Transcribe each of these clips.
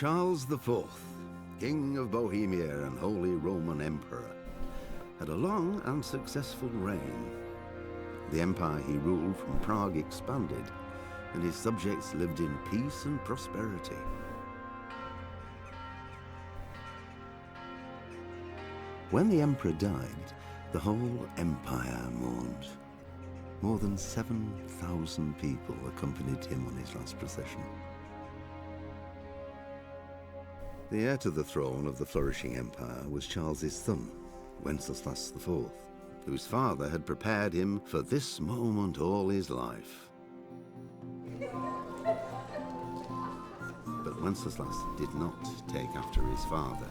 Charles IV, King of Bohemia and Holy Roman Emperor, had a long and successful reign. The empire he ruled from Prague expanded, and his subjects lived in peace and prosperity. When the emperor died, the whole empire mourned. More than 7,000 people accompanied him on his last procession. The heir to the throne of the flourishing empire was Charles's son, Wenceslas IV, whose father had prepared him for this moment all his life. But Wenceslas did not take after his father.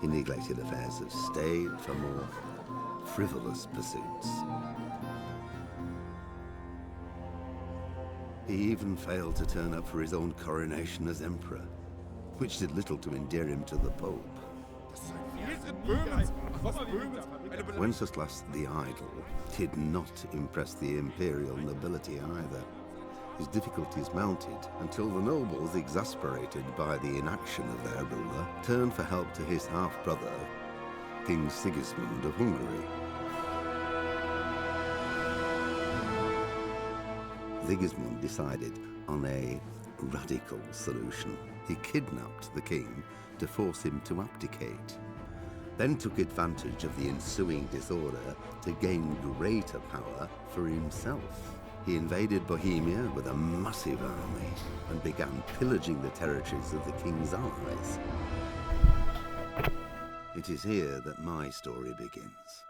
He neglected affairs of state for more frivolous pursuits. He even failed to turn up for his own coronation as emperor, which did little to endear him to the Pope. Wenceslas the Idle did not impress the imperial nobility either. His difficulties mounted until the nobles, exasperated by the inaction of their ruler, turned for help to his half-brother, King Sigismund of Hungary. Sigismund decided on a radical solution. He kidnapped the king to force him to abdicate, then took advantage of the ensuing disorder to gain greater power for himself. He invaded Bohemia with a massive army and began pillaging the territories of the king's allies. It is here that my story begins.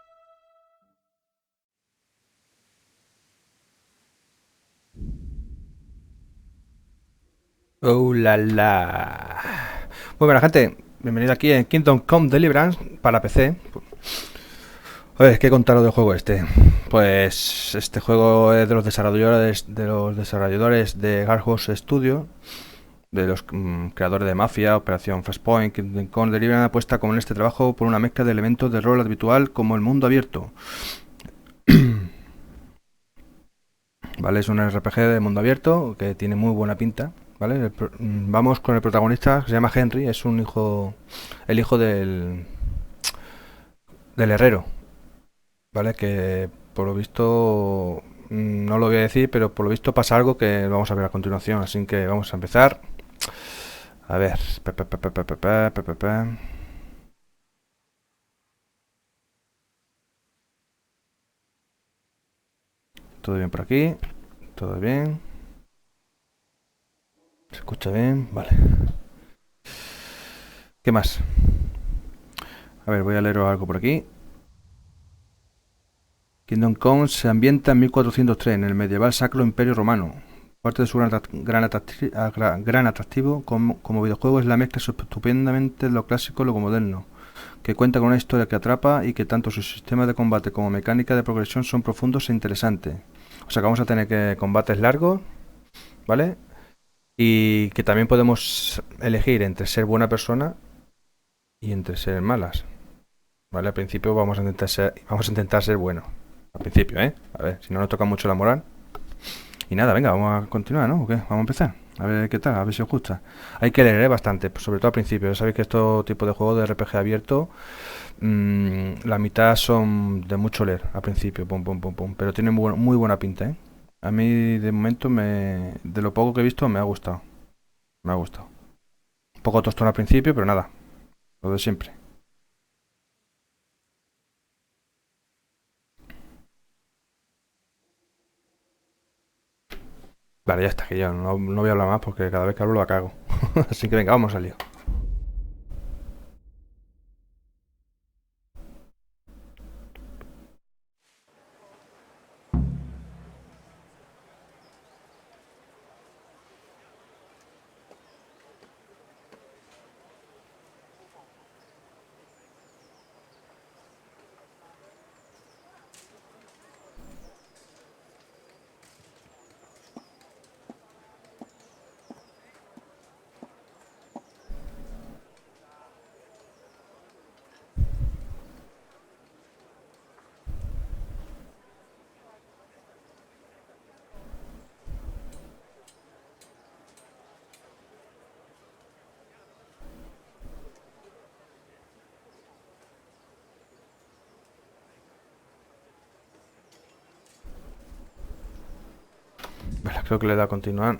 ¡Oh, la, la! Muy buena, gente. Bienvenido aquí en Kingdom Come Deliverance para PC. A ver, ¿qué contaros del juego este? Pues este juego es de los desarrolladores de Garhos Studio, de los creadores de Mafia, Operación Flashpoint. Kingdom Come Deliverance apuesta como en este trabajo por una mezcla de elementos de rol habitual como el mundo abierto. Vale, es un RPG de mundo abierto que tiene muy buena pinta. ¿Vale? Vamos con el protagonista, que se llama Henry, es un hijo, el hijo del herrero, ¿vale? Que por lo visto, no lo voy a decir, pero por lo visto pasa algo que vamos a ver a continuación, así que vamos a empezar. A ver, todo bien por aquí, todo bien. ¿Se escucha bien? Vale. ¿Qué más? A ver, voy a leer algo por aquí. Kingdom Come se ambienta en 1403, en el medieval Sacro Imperio Romano. Parte de su gran atractivo como videojuego es la mezcla estupendamente de lo clásico y lo moderno, que cuenta con una historia que atrapa y que tanto su sistema de combate como mecánica de progresión son profundos e interesantes. O sea que vamos a tener combates largos, ¿vale? Y que también podemos elegir entre ser buena persona y entre ser malas. ¿Vale? Al principio vamos a intentar ser buenos. Al principio, ¿eh? A ver, si no nos toca mucho la moral. Y nada, venga, vamos a continuar, ¿no? ¿O qué? Vamos a empezar. A ver qué tal, a ver si os gusta. Hay que leer bastante, sobre todo al principio. Ya sabéis que estos tipos de juegos de RPG abierto, la mitad son de mucho leer al principio, pum, pum, pum, pum. Pero tienen muy buena pinta, ¿eh? A mí, de momento, de lo poco que he visto, me ha gustado. Me ha gustado. Un poco tostón al principio, pero nada. Lo de siempre. Vale, ya está, que ya no voy a hablar más porque cada vez que hablo la cago. Así que venga, vamos al lío. Vale, creo que le da a continuar.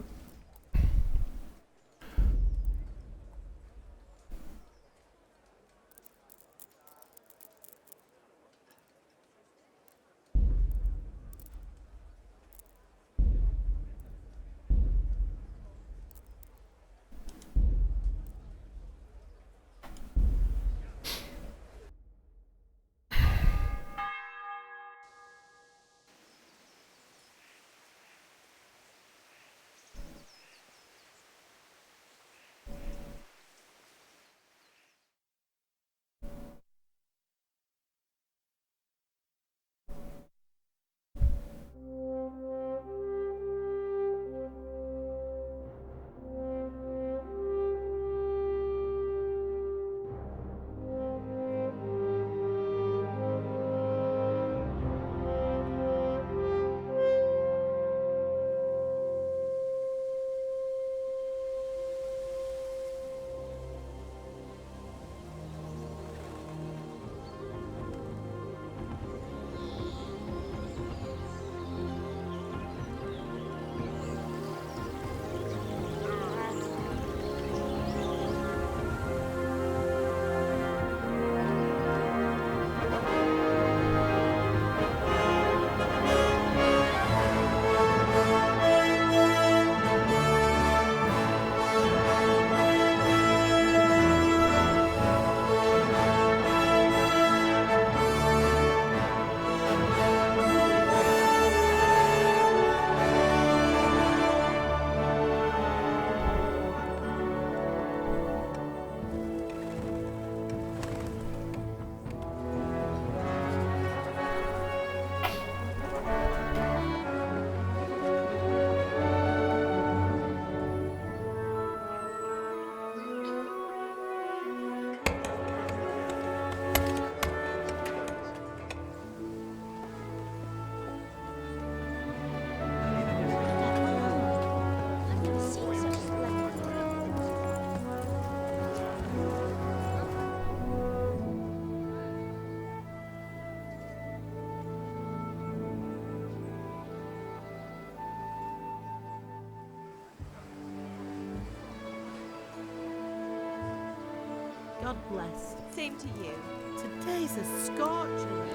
God bless. Same to you. Today's a scorcher.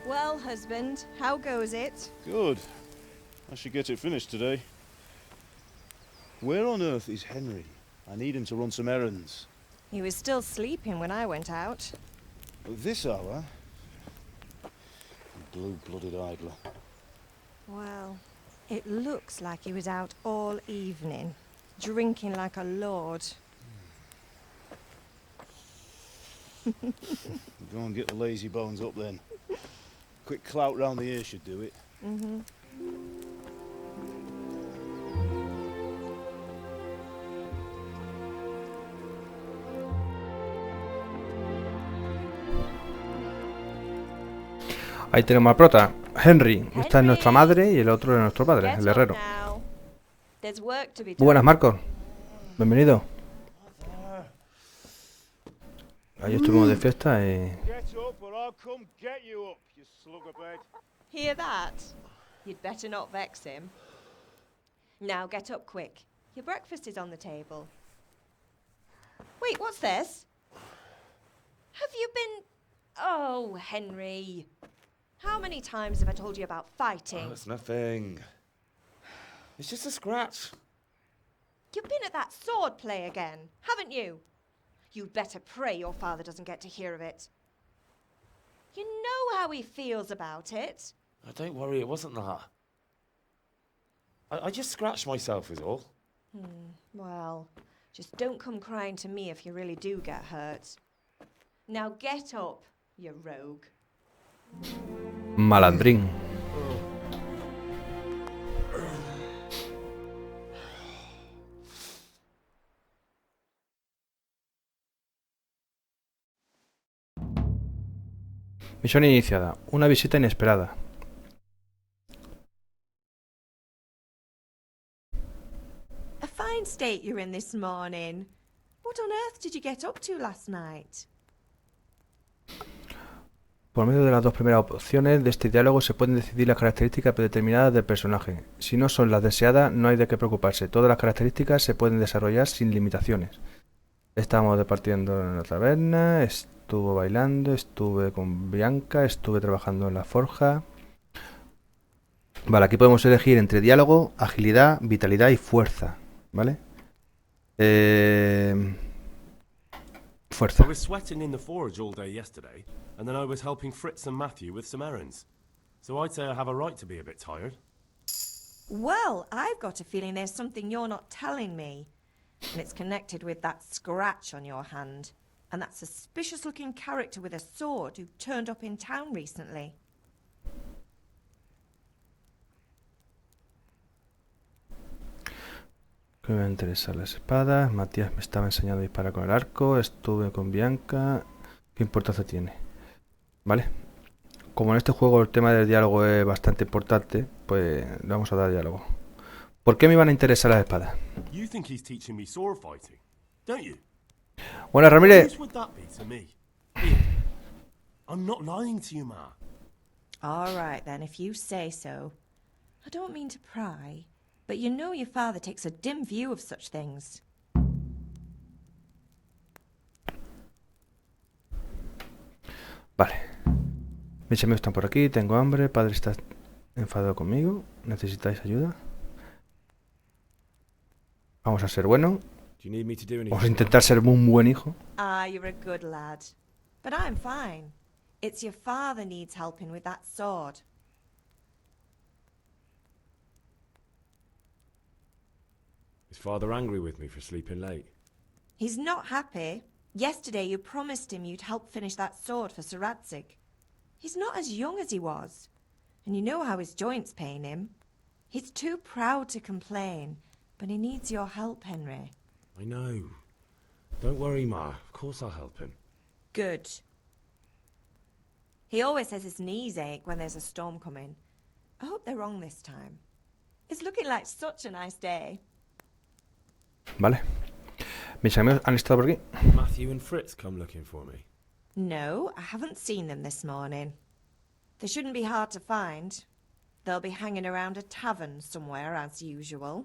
Well, husband, how goes it? Good. I should get it finished today. Where on earth is Henry? I need him to run some errands. He was still sleeping when I went out. At this hour? Blue-blooded idler. Well, it looks like he was out all evening, drinking like a lord. Go and get the lazy bones up then. Quick clout round the ear should do it. Mm-hmm. Ahí tenemos al prota, Henry. Esta es nuestra madre y el otro es nuestro padre, el herrero. Muy buenas, Marcos. Bienvenido. Ahí estuvimos de fiesta y... Hear that? You'd better not vex him. Now get up quick. Your breakfast is on the table. Wait, what's this? Have you been... Oh, Henry. How many times have I told you about fighting? Oh, it's nothing. It's just a scratch. You've been at that sword play again, haven't you? You'd better pray your father doesn't get to hear of it. You know how he feels about it. Oh, don't worry, it wasn't that. I just scratched myself is all. Well, just don't come crying to me if you really do get hurt. Now get up, you rogue. Malandrín. Misión iniciada. Una visita inesperada. fine state you're in this morning. What on earth did you get up to last night? Por medio de las dos primeras opciones de este diálogo se pueden decidir las características predeterminadas del personaje. Si no son las deseadas, no hay de qué preocuparse. Todas las características se pueden desarrollar sin limitaciones. Estábamos departiendo en la taberna, estuvo bailando, estuve con Bianca, estuve trabajando en la forja. Vale, aquí podemos elegir entre diálogo, agilidad, vitalidad y fuerza. ¿Vale? Fuerza. I was sweating in the forge all day yesterday, and then I was helping Fritz and Matthew with some errands. So I'd say I have a right to be a bit tired. Well, I've got a feeling there's something you're not telling me. And it's connected with that scratch on your hand. And that suspicious-looking character with a sword who turned up in town recently. Me va a interesar las espadas. Matías me estaba enseñando a disparar con el arco. Estuve con Bianca. ¿Qué importancia tiene? Vale. Como en este juego el tema del diálogo es bastante importante, pues le vamos a dar diálogo. ¿Por qué me iban a interesar las espadas? You think he's teaching me sword fighting, don't you? Buenas, Ramírez. What would that be to me? Ian, I'm not lying to you, Ma. All right, then, if you say so. I don't mean to pry, but you know your father takes a dim view of such things. Vale. Mis amigos están por aquí, tengo hambre, padre está enfadado conmigo, ¿necesitáis ayuda? Vamos a ser buenos. Do you need me to do anything? Vamos a intentar ser un buen hijo. Ah, you're a good lad. But I'm fine. It's your father needs helping with that sword. Is father angry with me for sleeping late? He's not happy. Yesterday you promised him you'd help finish that sword for Sir Radzig. He's not as young as he was. And you know how his joints pain him. He's too proud to complain, but he needs your help, Henry. I know. Don't worry, Ma. Of course I'll help him. Good. He always says his knees ache when there's a storm coming. I hope they're wrong this time. It's looking like such a nice day. Vale. Mis amigos han estado por aquí. Matthew and Fritz come looking for me. No, I haven't seen them this morning. They shouldn't be hard to find. They'll be hanging around a tavern somewhere as usual.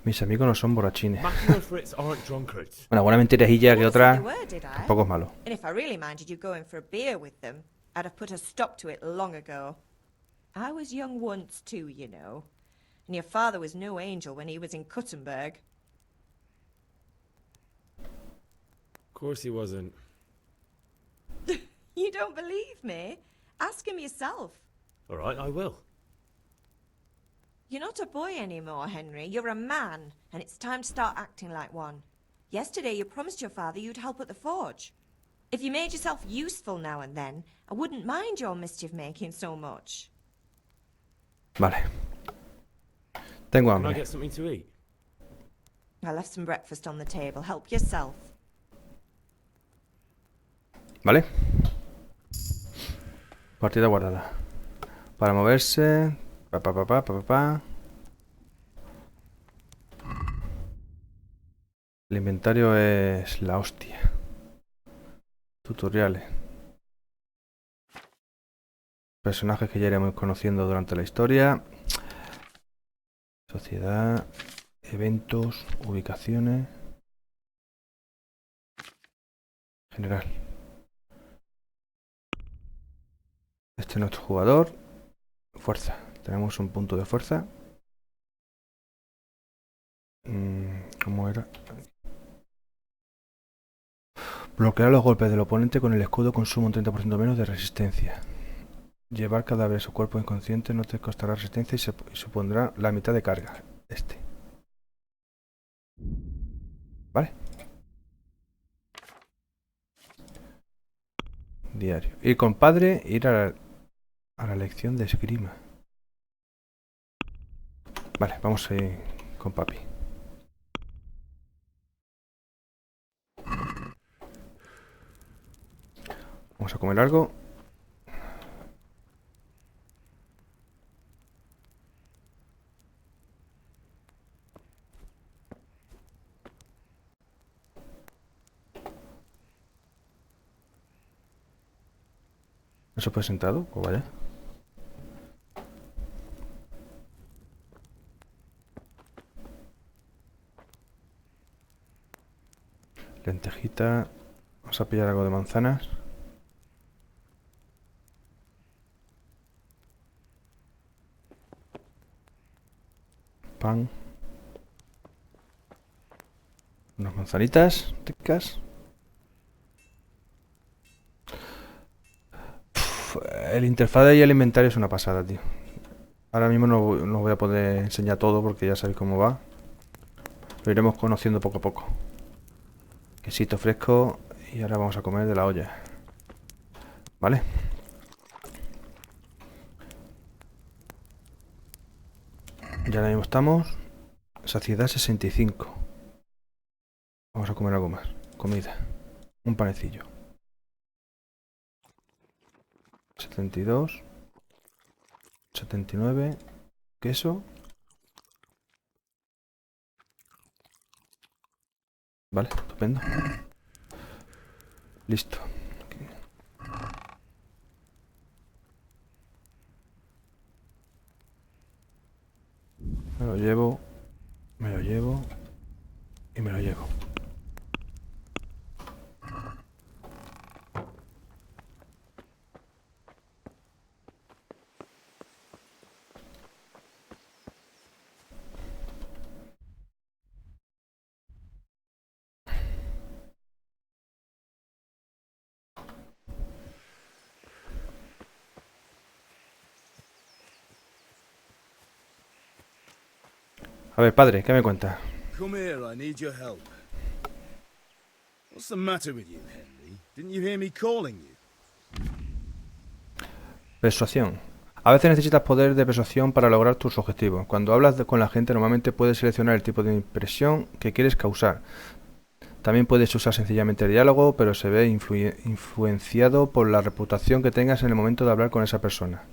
Mis amigos no son borrachines. Matthew and Fritz aren't drunkards. Bueno, alguna mentirejilla que Well, otra they were, did I? tampoco es malo. And if I really minded you going for a beer with them, I'd have put a stop to it long ago. I was young once too, you know. And your father was no angel when he was in Kuttenberg. Of course he wasn't. You don't believe me? Ask him yourself. All right, I will. You're not a boy anymore, Henry. You're a man, and it's time to start acting like one. Yesterday you promised your father you'd help at the forge. If you made yourself useful now and then, I wouldn't mind your mischief-making so much. Vale. Tengo Can I hambre. get something to eat? I left some breakfast on the table. Help yourself. Vale. Partida guardada. Para moverse. El inventario es la hostia. Tutoriales. Personajes que ya iremos conociendo durante la historia. Sociedad. Eventos. Ubicaciones. General. Este es nuestro jugador. Fuerza. Tenemos un punto de fuerza. ¿Cómo era? Bloquear los golpes del oponente con el escudo consume un 30% menos de resistencia. Llevar cadáveres o cuerpo inconsciente no te costará resistencia y supondrá la mitad de carga. ¿Vale? Diario. Ir con padre, ir a la lección de esgrima. Vale, vamos a ir con papi. Vamos a comer algo. ¿No se puede sentado? Pues vaya. Lentejita. Vamos a pillar algo de manzanas. Pan. Unas manzanitas ricas. El interfaz y el inventario es una pasada, tío. Ahora mismo no voy a poder enseñar todo porque ya sabéis cómo va. Lo iremos conociendo poco a poco. Quesito fresco y ahora vamos a comer de la olla. ¿Vale? Ya ahora mismo estamos. Saciedad 65. Vamos a comer algo más. Comida. Un panecillo. 72. 79. Queso. Vale, estupendo. Listo. Aquí. Me lo llevo. Me lo llevo. Y me lo llevo. A ver, padre, ¿qué me cuenta? Come here, I need your help. What's the matter with you, Henry? Didn't you hear me calling you? Persuasión. A veces necesitas poder de persuasión para lograr tus objetivos. Cuando hablas con la gente, normalmente puedes seleccionar el tipo de impresión que quieres causar. También puedes usar sencillamente el diálogo, pero se ve influenciado por la reputación que tengas en el momento de hablar con esa persona.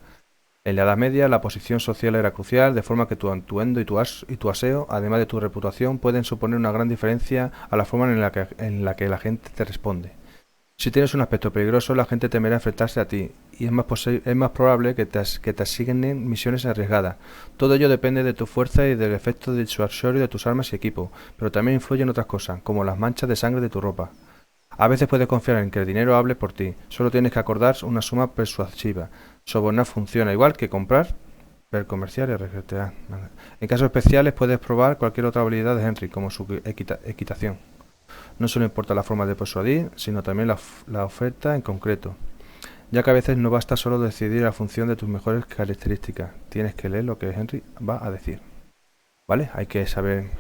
En la Edad Media, la posición social era crucial, de forma que tu atuendo y tu aseo, además de tu reputación, pueden suponer una gran diferencia a la forma en la que la gente te responde. Si tienes un aspecto peligroso, la gente temerá enfrentarse a ti, y es más probable que te asignen misiones arriesgadas. Todo ello depende de tu fuerza y del efecto disuasorio de tus armas y equipo, pero también influyen otras cosas, como las manchas de sangre de tu ropa. A veces puedes confiar en que el dinero hable por ti, solo tienes que acordar una suma persuasiva. Sobornar funciona igual que comprar, ver comercial y regatear. En casos especiales puedes probar cualquier otra habilidad de Henry, como su equitación. No solo importa la forma de persuadir, sino también la oferta en concreto, ya que a veces no basta solo decidir la función de tus mejores características, tienes que leer lo que Henry va a decir. ¿Vale? Hay que saber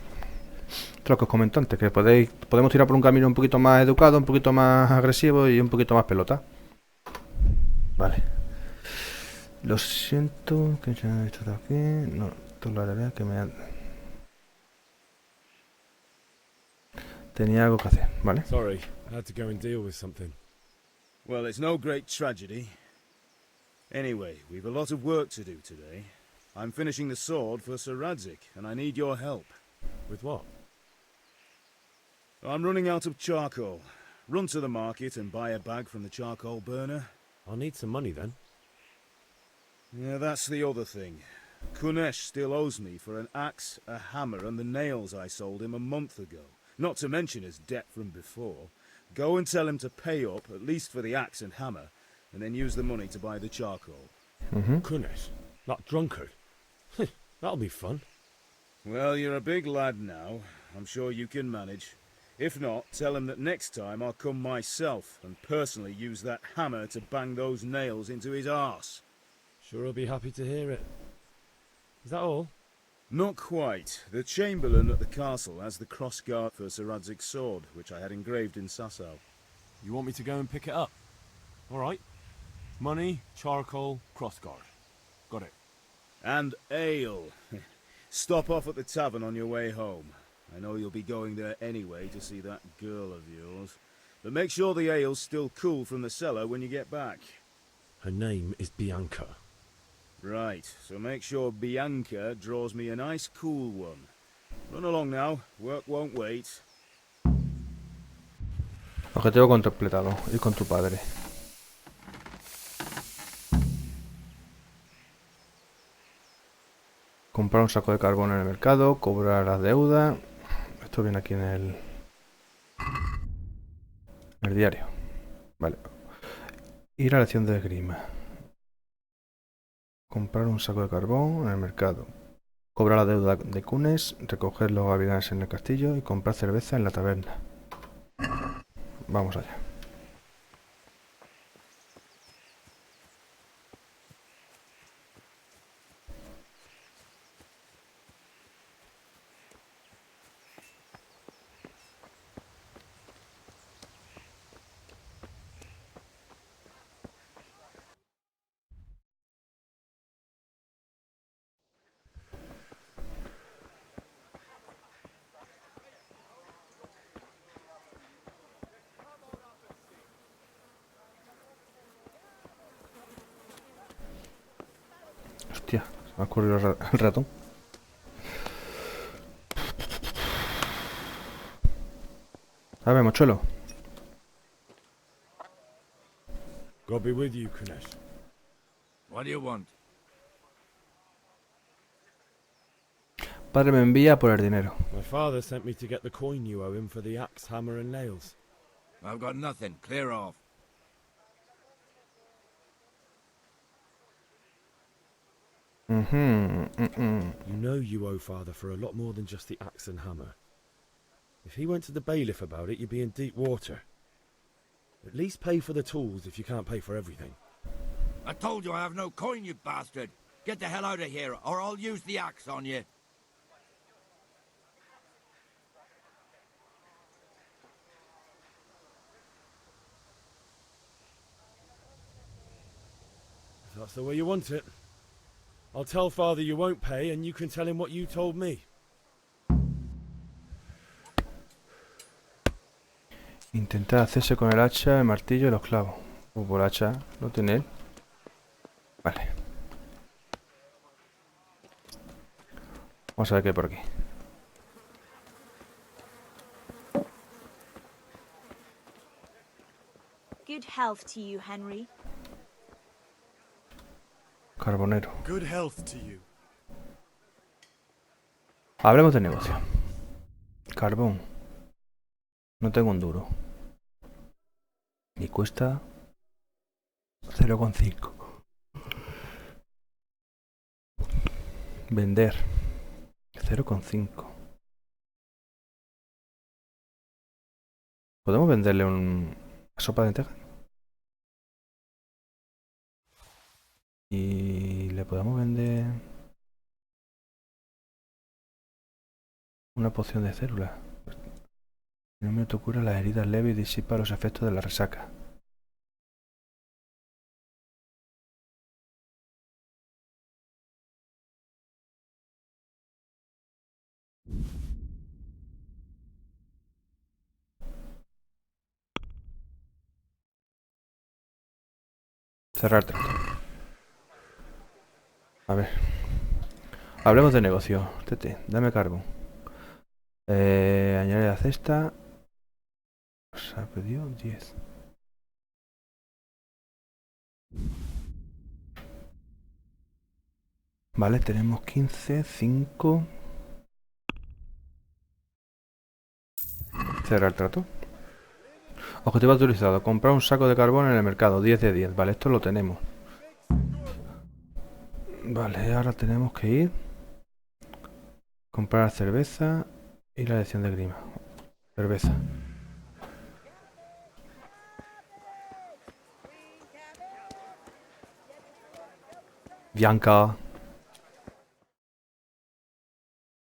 lo que os comento antes, que podemos tirar por un camino un poquito más educado, un poquito más agresivo y un poquito más pelota. Vale. Lo siento que ya he estado aquí. No, esto lo haré que me... Tenía algo que hacer, ¿vale? Sorry, I had to go and deal with something. Well, it's no great tragedy. Anyway, we've a lot of work to do today. I'm finishing the sword for Sir Radzik, and I need your help. With what? I'm running out of charcoal. Run to the market and buy a bag from the charcoal burner. I'll need some money then. Yeah, that's the other thing. Kunesh still owes me for an axe, a hammer, and the nails I sold him a month ago. Not to mention his debt from before. Go and tell him to pay up, at least for the axe and hammer, and then use the money to buy the charcoal. Kunesh, that drunkard. That'll be fun. Well, you're a big lad now. I'm sure you can manage. If not, tell him that next time I'll come myself and personally use that hammer to bang those nails into his arse. Sure, I'll be happy to hear it. Is that all? Not quite. The Chamberlain at the castle has the crossguard for Sir Radzik's sword, which I had engraved in Sasau. You want me to go and pick it up? All right. Money, charcoal, crossguard. Got it. And ale. Stop off at the tavern on your way home. I know you'll be going there anyway to see that girl of yours. But make sure the ale's still cool from the cellar when you get back. Her name is Bianca. Right, so make sure Bianca draws me a nice cool one. Run along now, work won't wait. Objetivo completado. Ir con tu padre. Comprar un saco de carbón en el mercado. Cobrar la deuda. Esto viene aquí en el diario. Vale. Ir a la lección de esgrima. Comprar un saco de carbón en el mercado. Cobrar la deuda de cunes. Recoger los gavilanes en el castillo. Y comprar cerveza en la taberna. Vamos allá. Hostia, se me ha ocurrido el ratón. A ver, mochuelo. God be with you, Kunesh. What do you want? Padre me envía por el dinero. My father sent me to get the coin you owe him for the axe, hammer, and nails. I've got nothing. Clear off. You know you owe father for a lot more than just the axe and hammer. If he went to the bailiff about it, you'd be in deep water. At least pay for the tools if you can't pay for everything. I told you I have no coin, you bastard. Get the hell out of here, or I'll use the axe on you. If that's the way you want it. I'll tell father you won't pay, and you can tell him what you told me. Intentar hacerse con el hacha, el martillo y los clavos. Por hacha, ¿lo tiene él? Vale. Vamos a ver qué hay por aquí. Good health to you, Henry. Carbonero. Good health to you. Hablemos de negocio. Carbón. No tengo un duro. Y cuesta 0,5. Vender 0,5. ¿Podemos venderle una sopa de lentejas? Y le podemos vender una poción de célula. En un minuto cura las heridas leves y disipa los efectos de la resaca. Cerrar trato. A ver. Hablemos de negocio. Tete, dame carbón. Añadir la cesta. Se ha pedido 10. Vale, tenemos 15, 5. Cerrar trato. Objetivo actualizado. Comprar un saco de carbón en el mercado. 10 de 10. Vale, esto lo tenemos. Vale, ahora tenemos que ir. Comprar cerveza y la lección de grima. Cerveza. Bianca.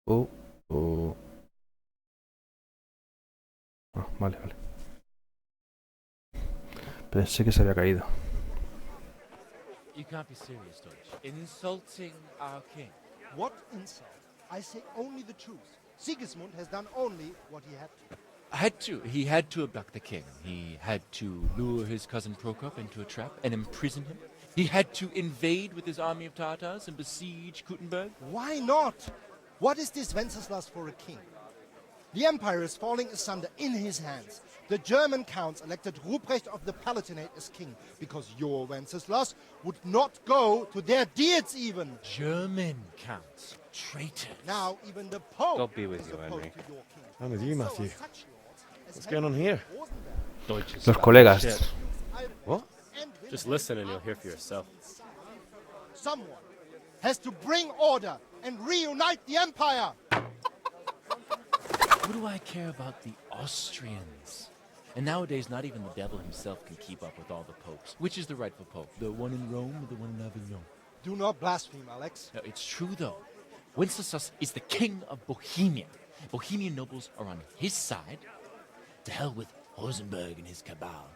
Oh. Ah, vale. Pensé que se había caído. You can't be serious, Deutsch. In insulting our king. What insult? I say only the truth. Sigismund has done only what he had to. He had to abduct the king. He had to lure his cousin Prokop into a trap and imprison him. He had to invade with his army of Tatars and besiege Kuttenberg. Why not? What is this Wenceslas for a king? The empire is falling asunder in his hands. The German counts elected Ruprecht of the Palatinate as king because your Wenceslas would not go to their deeds even. German counts. Traitors. Now even the Pope God be with is you, opposed Henry. to your king. I'm with you, Matthew. What's going on here? Los colegas. What? Just listen and you'll hear for yourself. Someone has to bring order and reunite the empire. What do I care about the Austrians? And nowadays, not even the devil himself can keep up with all the popes. Which is the rightful pope? The one in Rome or the one in Avignon? Do not blaspheme, Alex. No, it's true, though. Wenceslas is the king of Bohemia. Bohemian nobles are on his side. To hell with Rosenberg and his cabal.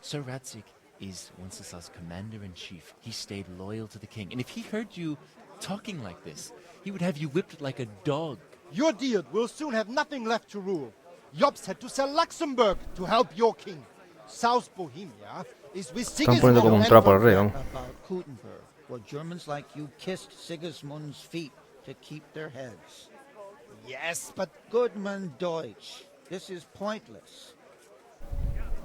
Sir Radzik is Wenceslas' commander-in-chief. He stayed loyal to the king. And if he heard you talking like this, he would have you whipped like a dog. Your Diet will soon have nothing left to rule. Jobst had to sell Luxembourg to help your king. South Bohemia is with Están poniendo como un trapo al rey, ¿no? About Kuttenberg, where Germans like you kissed Sigismund's feet to keep their heads. Yes, but Goodman Deutsch, this is pointless.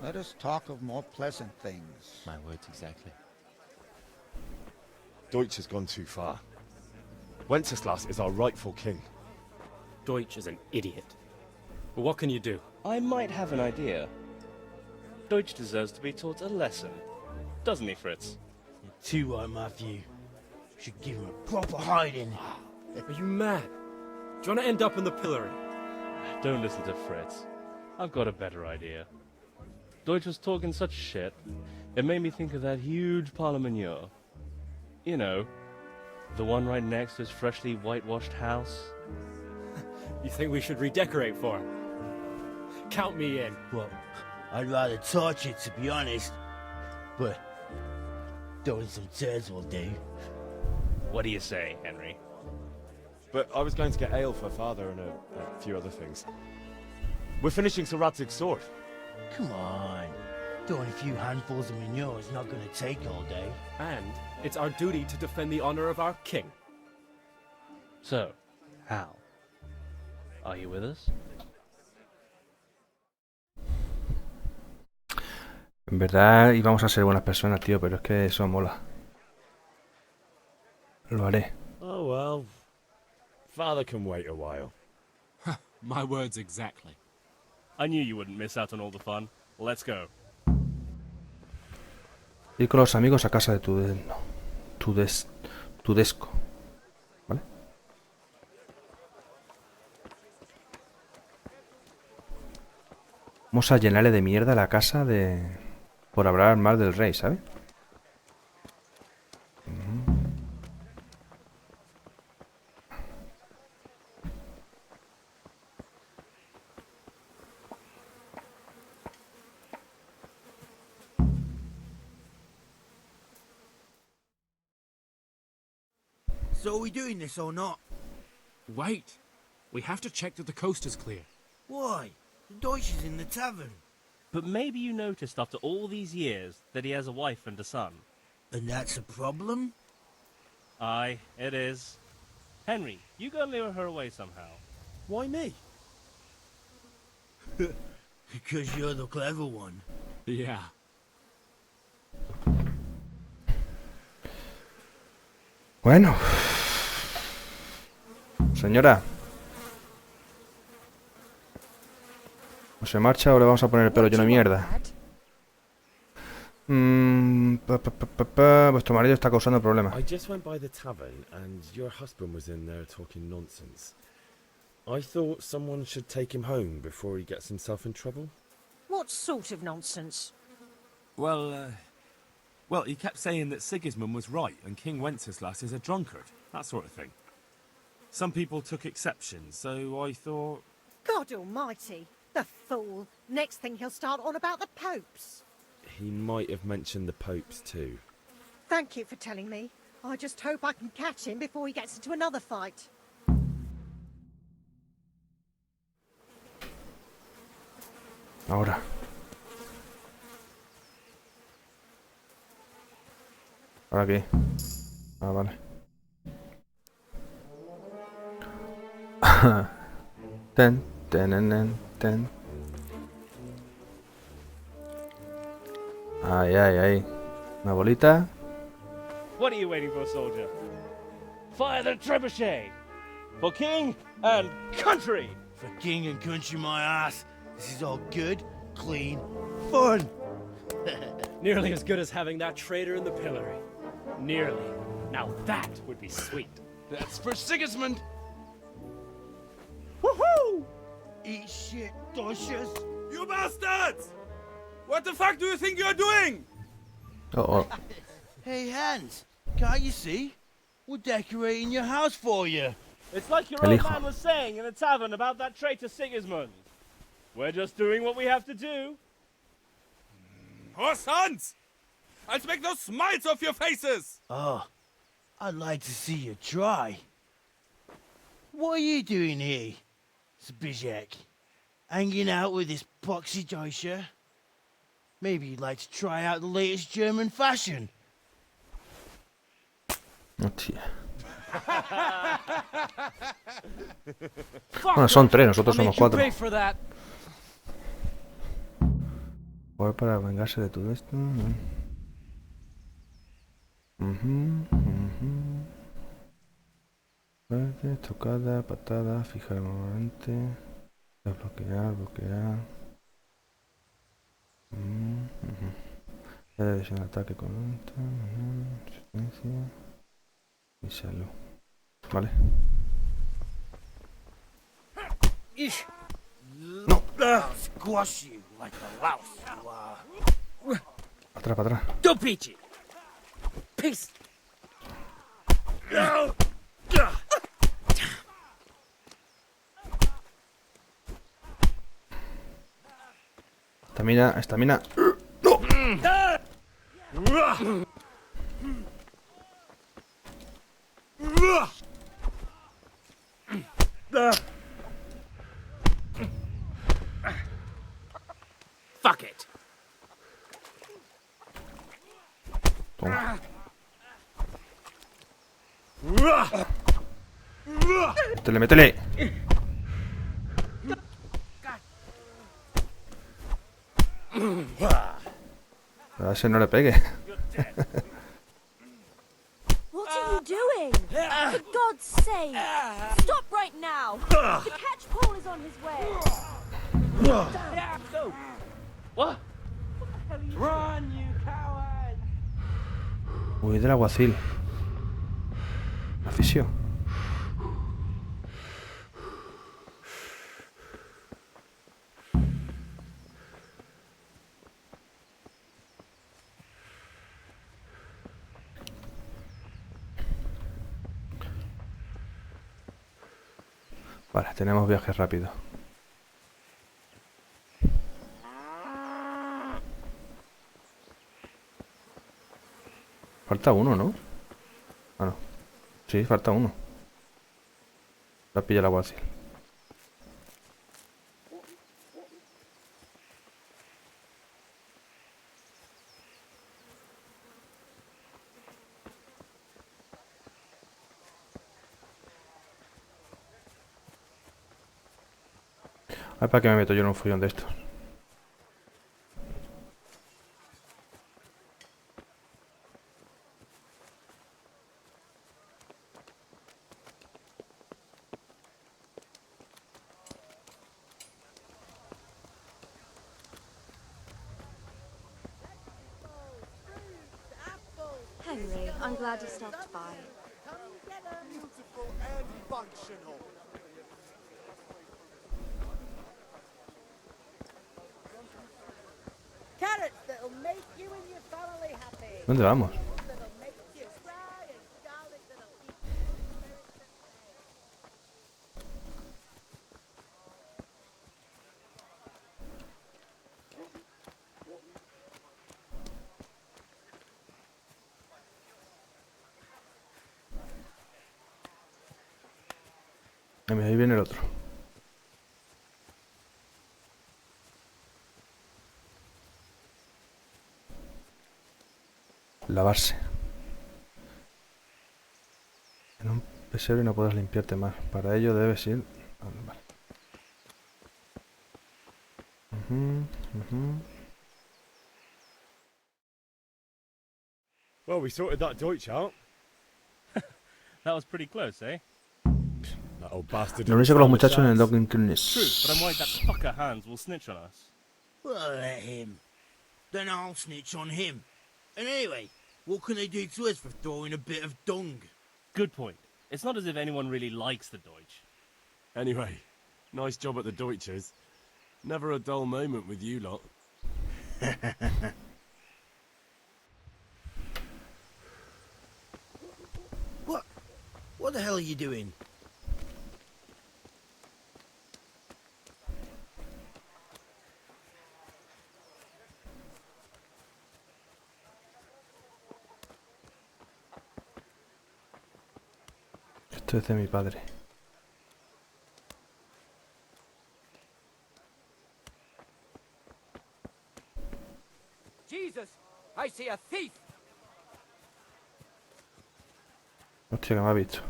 Let us talk of more pleasant things. My words exactly. Deutsch has gone too far. Wenceslas is our rightful king. Deutsch is an idiot. But what can you do? I might have an idea. Deutsch deserves to be taught a lesson. Doesn't he, Fritz? You're too right, Matthew. Should give him a proper hiding. Are you mad? Do you want to end up in the pillory? Don't listen to Fritz. I've got a better idea. Deutsch was talking such shit, it made me think of that huge parliament. You know, the one right next to his freshly whitewashed house. You think we should redecorate for him? Count me in. Well, I'd rather torch it, to be honest. But throwing some turds will do. What do you say, Henry? But I was going to get ale for father and a few other things. We're finishing Sir Radzig's sword. Come on. Throwing a few handfuls of manure is not going to take all day. And it's our duty to defend the honor of our king. So, Hal, are you with us? En verdad íbamos a ser buenas personas, tío, pero es que eso mola. Lo haré. Oh well. Father can wait a while. My words exactly. I knew you wouldn't miss out on all the fun. Let's go. Ir con los amigos a casa de Tudesco. ¿Vale? Vamos a llenarle de mierda la casa por hablar mal del rey, ¿sabes? So are we doing this or not? Wait. We have to check that the coast is clear. Why? The Deutsch is in the tavern. But maybe you noticed after all these years that he has a wife and a son. And that's a problem? Aye, it is. Henry, you go and lure her away somehow. Why me? Because you're the clever one. Yeah. Bueno. Señora. ¿O se marcha o le vamos a poner el pelo lleno de mierda? Vuestro marido está causando problemas. I just went by the tavern and your husband was in there talking nonsense. I thought someone should take him home before he gets himself in trouble. What sort of nonsense? Well, he kept saying that Sigismund was right and King Wenceslas is a drunkard, that sort of thing. Some people took exception, so I thought... God almighty, the fool. Next thing he'll start on about the popes. He might have mentioned the popes too. Thank you for telling me. I just hope I can catch him before he gets into another fight. Ahora. ¿Ahora qué? Ah, vale. Ten, ten, ten. Ay, ay, ay. Una bolita. What are you waiting for, soldier? Fire the trebuchet! For king and country! For king and country, my ass. This is all good, clean, fun. Nearly as good as having that traitor in the pillory. Nearly. Now that would be sweet. That's for Sigismund. Woohoo! Eat shit, Doshes. You bastards! What the fuck do you think you're doing? Oh, oh. Hey, Hans, can't you see? We're decorating your house for you. It's like your El old hijo. man was saying in the tavern about that traitor Sigismund. We're just doing what we have to do. Oh, sons! I'll make those smiles off your faces! Oh, I'd like to see you try. What are you doing here, Zbigniew? Hanging out with this poxy Deutscher? Maybe you'd like to try out the latest German fashion. Hostia. Bueno, son tres, nosotros somos cuatro. Voy para vengarse de todo esto. Fuerte, tocada, patada, fijar el momento. Bloquear, bloquear. La decisión de ataque con resistencia y salud. Vale. No. Squash you like a louse you are. Atrás, para atrás. Don't beat you. Peace. Estamina, estamina. ¡No! Fuck it. Toma. Métele, métele. A ese no le pegue. What are you doing? For God's sake! Stop right now! The catch pole is on his way! Go. What? Run, you coward! Uy, del alguacil. Aficio. Vale, tenemos viaje rápido. Falta uno, ¿no? Ah, no. Sí, falta uno. La pilla el alguacil. A ver, ¿para qué me meto yo en un follón de estos? Henry, I'm glad you stopped by. Beautiful and functional. Carrots that'll make you and your family happy. ¿Dónde vamos? That'll make you cry and garlic that'll keep Ahí viene el otro. Lavarse. En un pesebre no puedes limpiarte más. Para ello debes ir... Vale. Well, we sorted that Deutsch out. That was pretty close, eh? That old bastard. Reunirse con los muchachos en el Docking True, but I'm worried that fucker Hans will snitch on us. Well, let him. Then I'll snitch on him. And anyway, what can they do to us for throwing a bit of dung? Good point. It's not as if anyone really likes the Deutsch. Anyway, nice job at the Deutsches. Never a dull moment with you lot. What the hell are you doing? Esto es de mi padre. Jesus, I see a thief. Hostia, que me ha visto.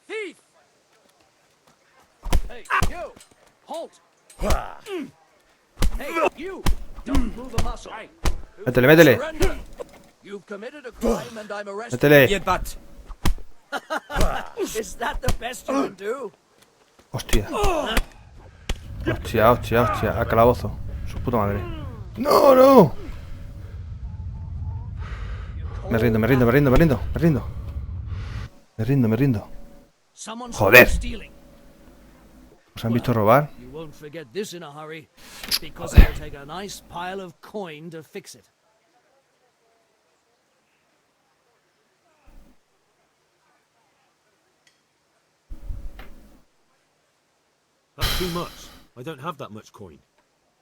Thief! Hey, you! Halt! Hey, you! Don't move a muscle. Métele, métele. Surrender. You've committed a crime and I'm arresting Métele. you, but... Is that the best you can do? Hostia. Hostia, hostia, hostia. A calabozo. Su puta madre. No, no. Me rindo, me rindo, me rindo, me rindo, me rindo. Me rindo, me rindo. Joder. ¿Os han visto robar? You won't forget this in a hurry, because it'll take a nice pile of coin to fix it. That's too much. I don't have that much coin.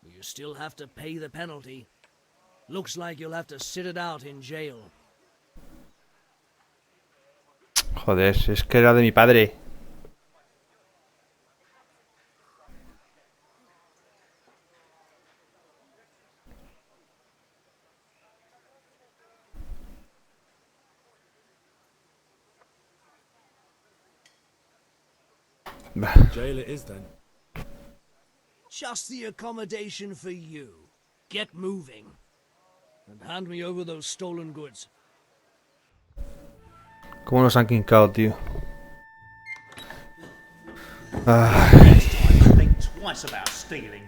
You still have to pay the penalty. Looks like you'll have to sit it out in jail. Joder, es que era de mi padre. Jail it is then. Just the accommodation for you. Get moving. And hand me over those stolen goods. ¿Cómo nos han quincado, tío? Think twice about stealing.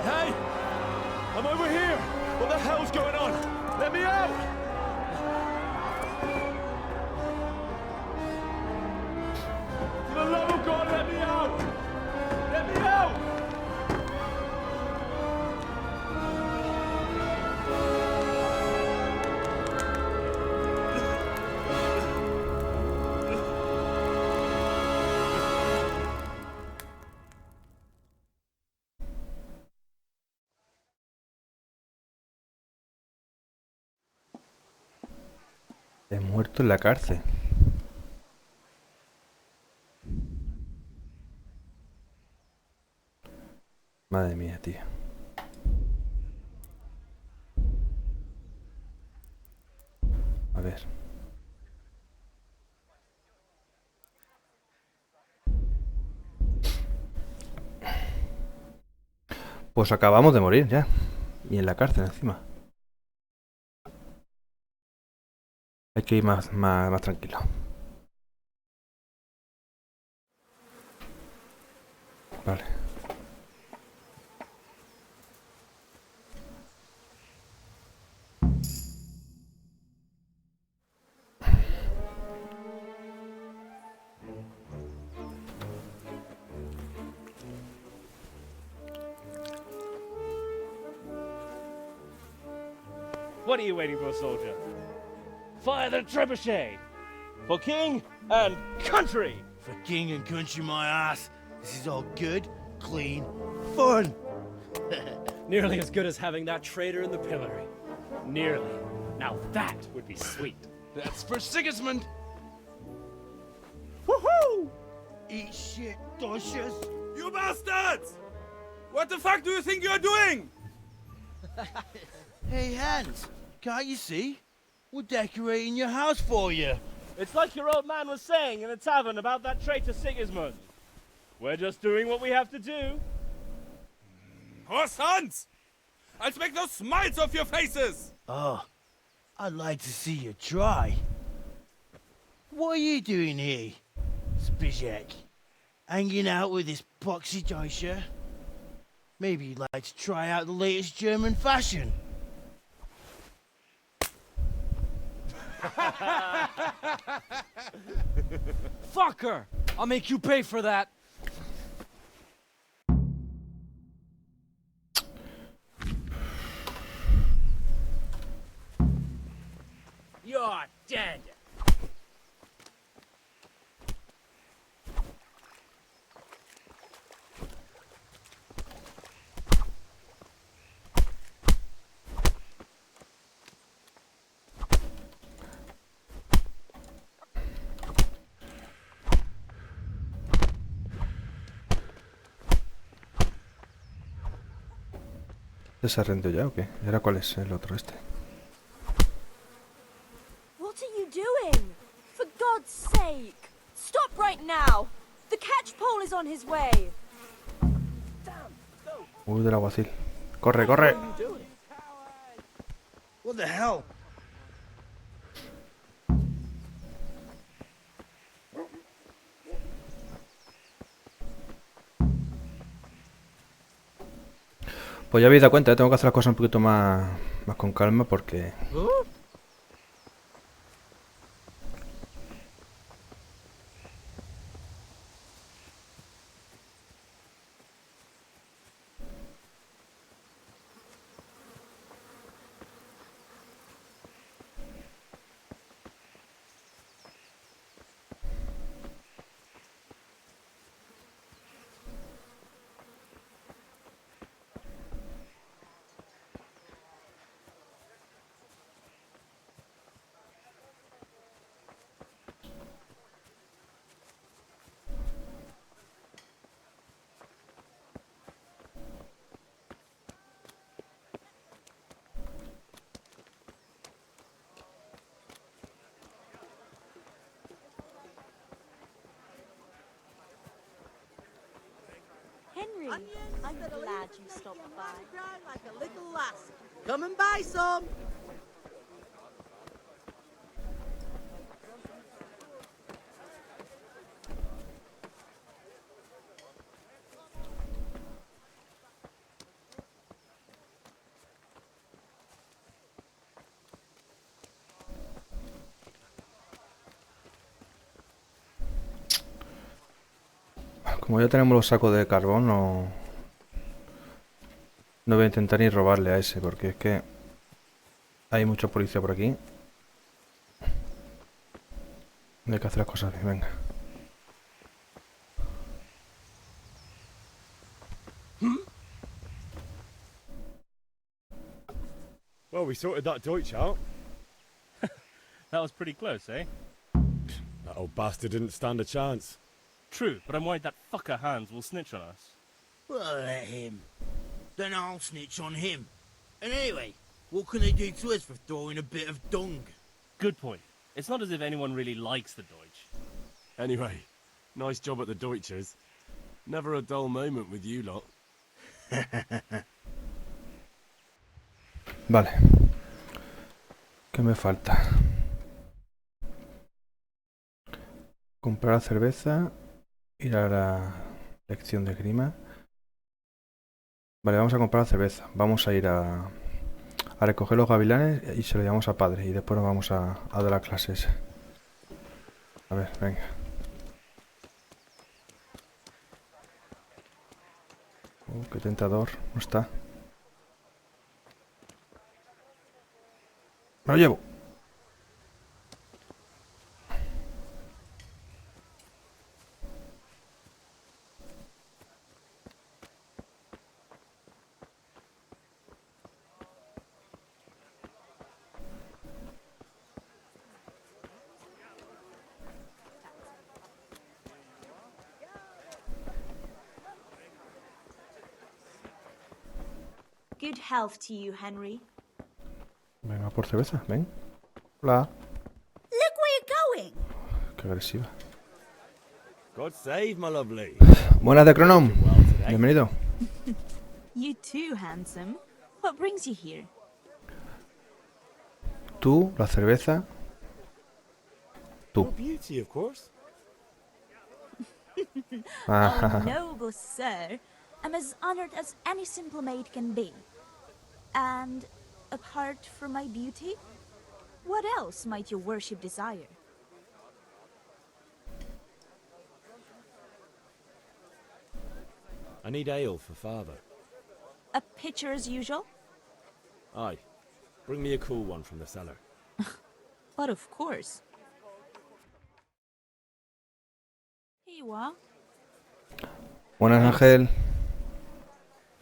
Hey! I'm over here! What the hell's going on? Let me out! For the love of God, let me out! Let me out! He muerto en la cárcel. Madre mía, tío. A ver. Pues acabamos de morir ya. Y en la cárcel encima. Hay que ir más tranquilo. Vale. What are you waiting for, soldier? Fire the trebuchet! For king and country! For king and country, my ass. This is all good, clean, fun. Nearly as good as having that traitor in the pillory. Nearly. Now that would be sweet. That's for Sigismund. Woohoo! Eat shit, doshes. You bastards! What the fuck do you think you're doing? Hey, Hans, can't you see? We're decorating your house for you. It's like your old man was saying in the tavern about that traitor Sigismund. We're just doing what we have to do. Horse Hans! I'll make those smiles off your faces! Oh, I'd like to see you try. What are you doing here, Zbyszek? Hanging out with this poxy Deutscher? Maybe you'd like to try out the latest German fashion. Fucker! I'll make you pay for that. You're dead. ¿Se ha rendido ya o qué? ¿Y ahora cuál es el otro este? What are you doing? For God's sake! Stop right now! The catch pole is on his way! Del alguacil. ¡Corre, corre! What the hell? Pues ya habéis dado cuenta, tengo que hacer las cosas un poquito más con calma porque... Henry, I'm glad you stopped by. Like a little lass. Come and buy some. Como ya tenemos los sacos de carbón, no voy a intentar ni robarle a ese, porque es que hay mucha policía por aquí. Hay que hacer las cosas bien, venga. Well, we sorted that Deutsch out. That was pretty close, eh? That old bastard didn't stand a chance. True, but I'm worried that fucker Hans will snitch on us. Well, let him. Then I'll snitch on him. And anyway, what can they do to us for throwing a bit of dung? Good point. It's not as if anyone really likes the Deutsch. Anyway, nice job at the Deutschers. Never a dull moment with you lot. Vale. ¿Qué me falta? Comprar cerveza. Ir a la lección de esgrima. Vale, vamos a comprar cerveza. Vamos a ir a recoger los gavilanes y se lo llevamos a padre. Y después nos vamos a dar las clases. A ver, venga. Qué tentador. No está. Me lo llevo. Good health to you, Henry. Venga, por cerveza, ven. Hola. Look where you're going. Qué agresiva. God save my lovely. Buenas de Cronom. Bienvenido. You too, handsome. What brings you here? Tú, la cerveza. Tú. Your beauty, of course. Oh, noble sir. I'm as honored as any simple maid can be. And apart from my beauty, what else might your worship desire? I need ale for father. A pitcher as usual? Aye. Bring me a cool one from the cellar. But of course. Here you are. Buenas, Ángel.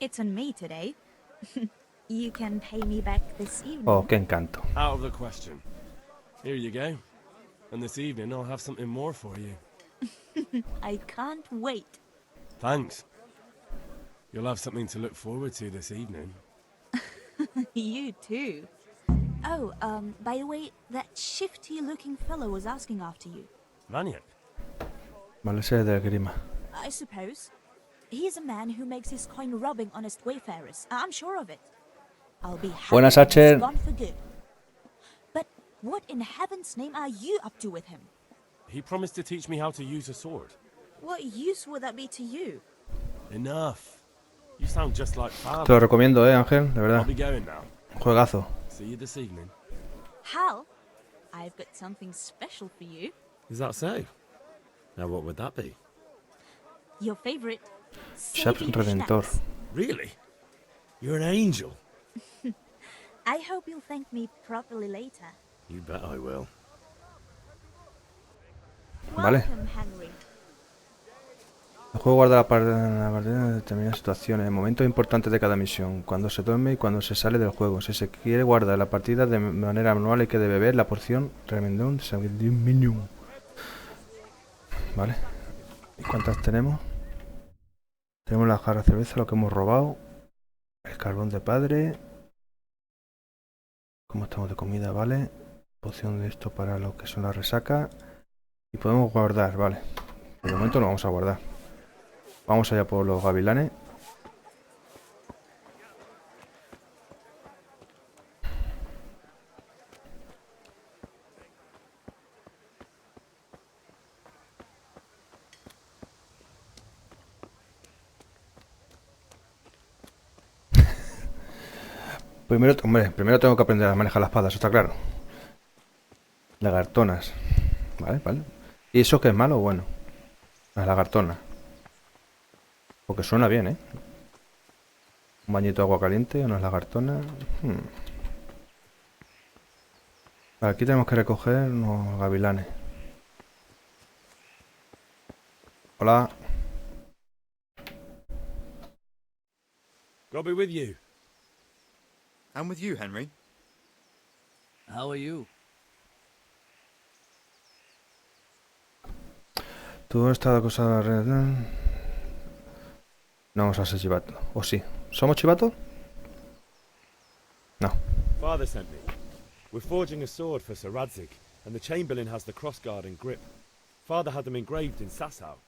It's on me today. You can pay me back this evening. Oh, qué encanto. Out of the question. Here you go. And this evening I'll have something more for you. I can't wait. Thanks. You'll have something to look forward to this evening. You too. Oh, by the way, that shifty-looking fellow was asking after you. Maniac? Vale, ese es de Grima. I suppose. He's a man who makes his coin robbing honest wayfarers. I'm sure of it. I'll be happy Buenas, when he's Archer. gone for good. But what in heaven's name are you up to with him? He promised to teach me how to use a sword. What use would that be to you? Enough. You sound just like father. Te lo recomiendo, Ángel, de verdad. I'll be going now. Juegazo. See you this evening. Hal, I've got something special for you. Is that so? Now what would that be? Your favorite. Shaps saving Redentor. schnapps. Really? You're an angel. I hope you'll thank me properly later. You bet I will. Vale. Welcome, Henry. El juego guarda la partida de determinadas situaciones, momentos importantes de cada misión, cuando se duerme y cuando se sale del juego. Si se quiere guardar la partida de manera manual hay que beber la porción Remendón Sanguinium. Vale. ¿Y cuántas tenemos? Tenemos la jarra de cerveza, lo que hemos robado. El carbón de padre. ¿Cómo estamos de comida? Vale. Poción de esto para lo que son las resacas. Y podemos guardar, vale. De momento lo vamos a guardar. Vamos allá por los gavilanes. Primero tengo que aprender a manejar la espada, eso está claro. Lagartonas. Vale, vale. ¿Y eso qué es malo o bueno? Las lagartonas. Porque suena bien, ¿eh? Un bañito de agua caliente, unas lagartonas. Vale, aquí tenemos que recoger unos gavilanes. Hola. God be with you. And with you, Henry. How are you? Tú estás acusado de... No vamos a ser chivato. ¿O sí? ¿Somos chivatos? No. Father sent me. We're forging a sword for Sir Radzig, and the Chamberlain has the crossguard and grip. Father had them engraved in Sasau.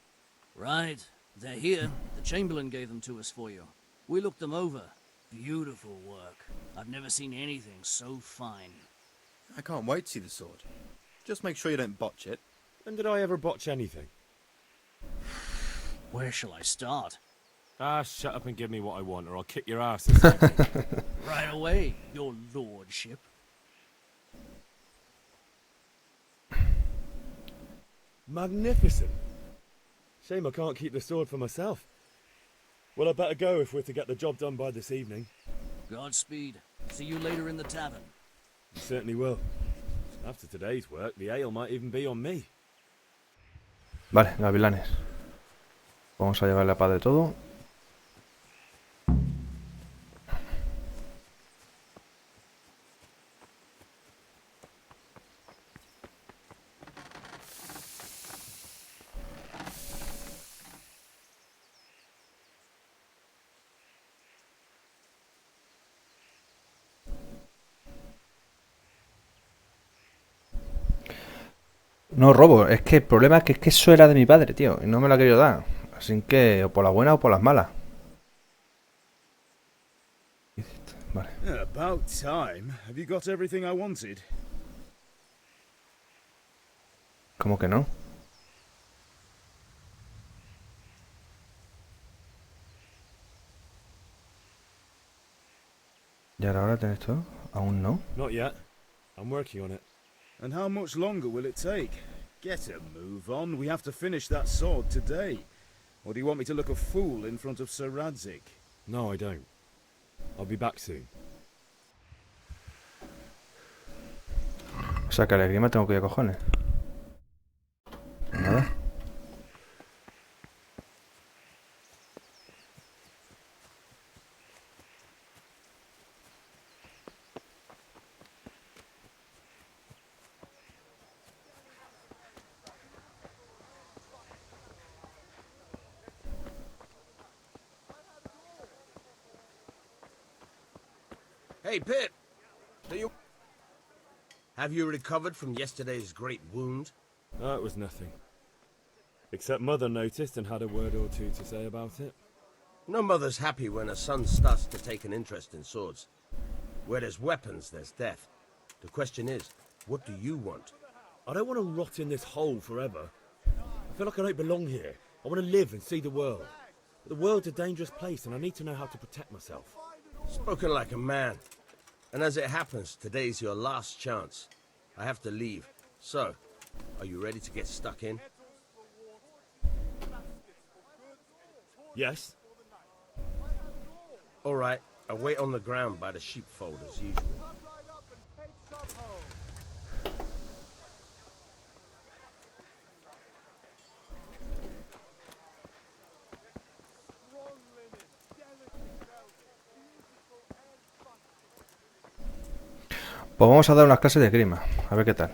Right. They're here. The Chamberlain gave them to us for you. We looked them over. Beautiful work. I've never seen anything so fine. I can't wait to see the sword. Just make sure you don't botch it. When did I ever botch anything? Where shall I start? Ah, shut up and give me what I want, or I'll kick your ass. Right away, your lordship. Magnificent. Shame I can't keep the sword for myself. Well, I better go if we're to get the job done by this evening. Godspeed. See you later in the tavern. You certainly will. After today's work, the ale might even be on me. Vale, gavilanes. Vamos a llevarle a padre todo. No robo, es que el problema es que eso era de mi padre, tío, y no me lo ha querido dar. Así que o por las buenas o por las malas. Vale. About time. Have you got everything I wanted? ¿Cómo que no? ¿Y ahora tenés todo? ¿Aún no? Not yet. I'm working on it. And how much longer will it take? Get a move on. We have to finish that sword today. Or do you want me to look a fool in front of Sir Radzik? No, I don't. I'll be back soon. O sea que a la grima tengo que ir a cojones. Nada. Hey, Pip! Have you recovered from yesterday's great wound? It was nothing. Except Mother noticed and had a word or two to say about it. No mother's happy when her son starts to take an interest in swords. Where there's weapons, there's death. The question is, what do you want? I don't want to rot in this hole forever. I feel like I don't belong here. I want to live and see the world. But the world's a dangerous place and I need to know how to protect myself. Spoken like a man. And as it happens, today's your last chance. I have to leave. So, are you ready to get stuck in? Yes. All right, I'll wait on the ground by the sheepfold as usual. Pues vamos a dar unas clases de esgrima, a ver qué tal.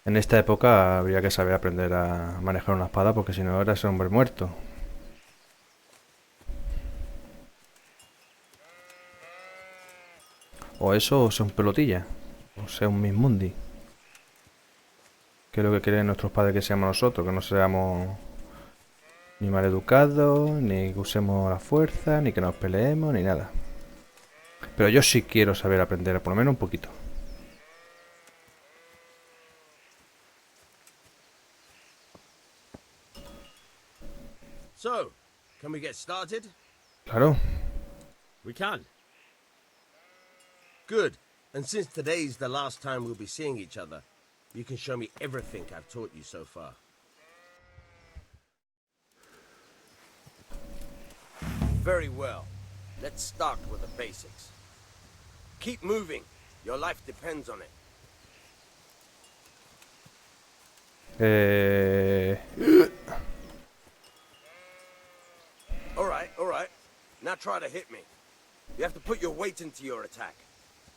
En esta época habría que saber aprender a manejar una espada porque si no eras hombre muerto. O eso, o sea un pelotilla, o sea un mismundi. Que es lo que quieren nuestros padres que seamos nosotros, que no seamos ni maleducados, ni que usemos la fuerza, ni que nos peleemos, ni nada. Pero yo sí quiero saber aprender, por lo menos un poquito. So, can we get started? Claro. We can. Good. And since today's the last time we'll be seeing each other, you can show me everything I've taught you so far. Very well. Let's start with the basics. Keep moving. Your life depends on it. All right. Now try to hit me. You have to put your weight into your attack.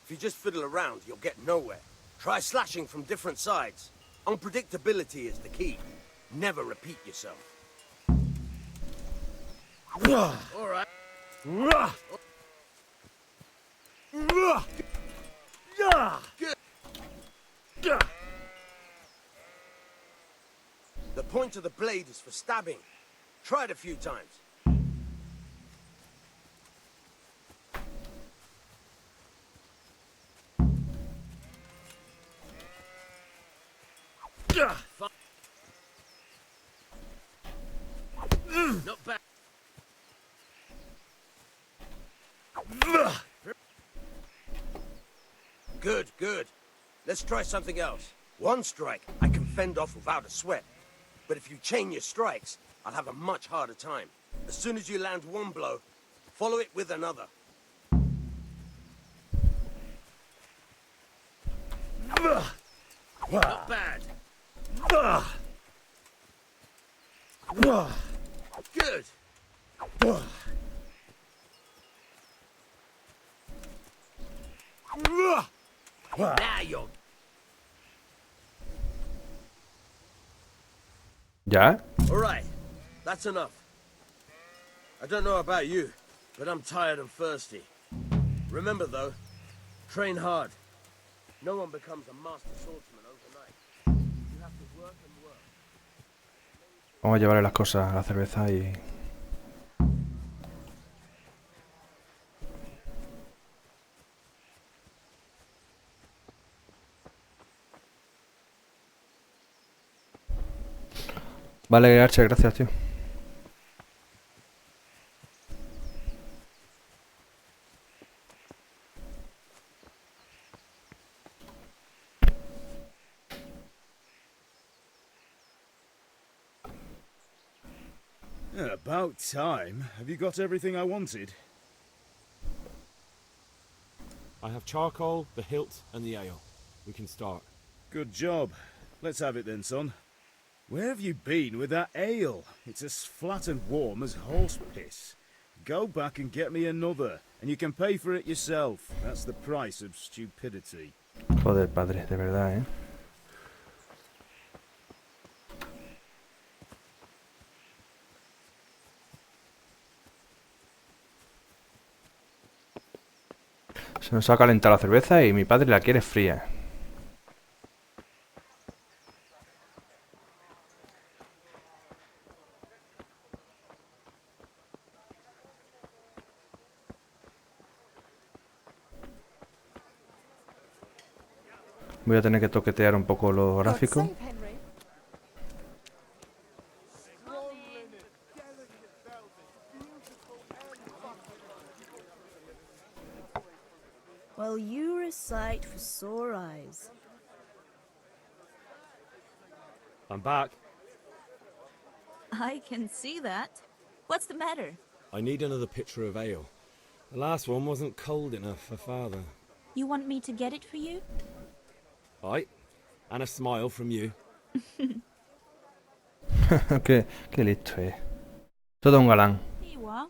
If you just fiddle around, you'll get nowhere. Try slashing from different sides. Unpredictability is the key. Never repeat yourself. All right. Good. The point of the blade is for stabbing. Try it a few times. Not bad. Let's try something else. One strike, I can fend off without a sweat. But if you chain your strikes, I'll have a much harder time. As soon as you land one blow, follow it with another. Not bad. Good. Now you're... ¿Ya? All right, that's enough. I don't know about you, but I'm tired and thirsty. Remember though, train hard. No one becomes a master swordsman overnight. You have to work and work. Vamos a llevarle las cosas a la cerveza y... Vale, Archer, gracias, tío. About time. Have you got everything I wanted? I have charcoal, the hilt, and the ale. We can start. Good job. Let's have it then, son. Where have you been with that ale? It's as flat and warm as horse piss. Go back and get me another, and you can pay for it yourself. That's the price of stupidity. Joder, padre, de verdad, ¿eh? Se nos ha calentado la cerveza y mi padre la quiere fría. Voy a tener que toquetear un poco los gráficos. Well, you're a sight for sore eyes. I'm back. I can see that. What's the matter? I need another pitcher of ale. The last one wasn't cold enough for father. You want me to get it for you? Right. And a smile from you. qué listo es. Todo un galán. Here you are.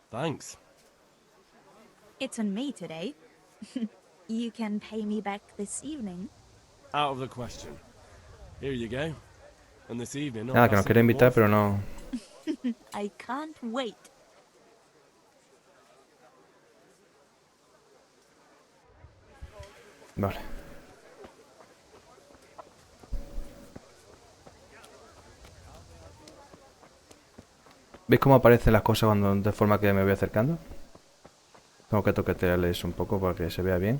Thanks. It's on me today. You can pay me back this evening. Out of the question. Here you go. And this evening... Nada, que nos quiere invitar, pero no... I can't wait. Vale. ¿Veis cómo aparecen las cosas cuando de forma que me voy acercando? Tengo que toquetearles un poco para que se vea bien.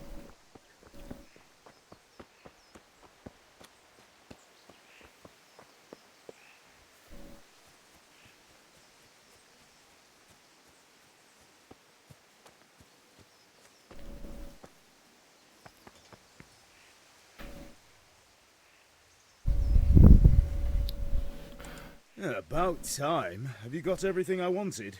About time. Have you got everything I wanted?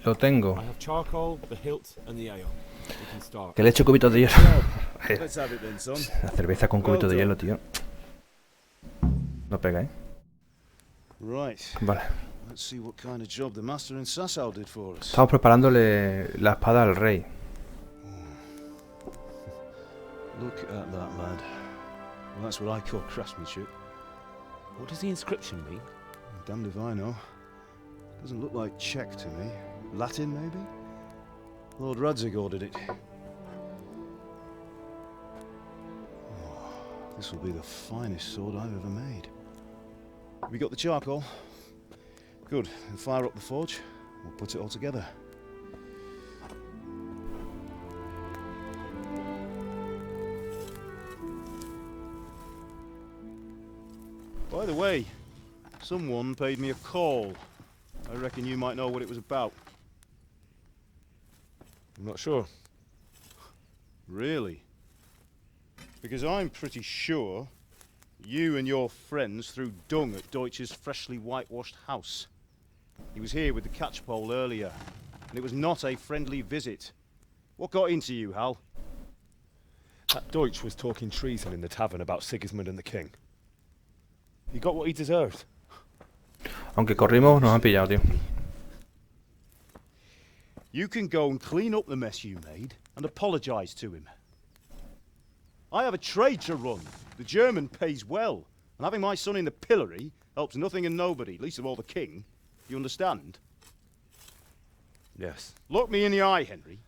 Lo tengo. I have charcoal, the hilt, and the ale. We can start. Que le echo cubitos de hielo. Let's have it then, son. La cerveza con cubitos de hielo, tío. No pega, ¿eh? Right. Vale. Let's see what kind of job the master in Sasau did for us. Estamos preparándole la espada al rey. Look at that, lad. Well, that's what I call craftsmanship. What does the inscription mean? Damned if I know. Doesn't look like Czech to me. Latin, maybe? Lord Radzig ordered it. Oh, this will be the finest sword I've ever made. Have you got the charcoal? Good. Then fire up the forge. We'll put it all together. By the way, someone paid me a call. I reckon you might know what it was about. I'm not sure. Really? Because I'm pretty sure you and your friends threw dung at Deutsch's freshly whitewashed house. He was here with the catchpole earlier, and it was not a friendly visit. What got into you, Hal? That Deutsch was talking treason in the tavern about Sigismund and the king. He got what he deserved. Aunque corrimos, nos han pillado, tío. You can go and clean up the mess you made and apologize to him. I have a trade to run. The German pays well, and having my son in the pillory helps nothing and nobody, least of all the king. You understand? Yes. Look me in the eye, Henry.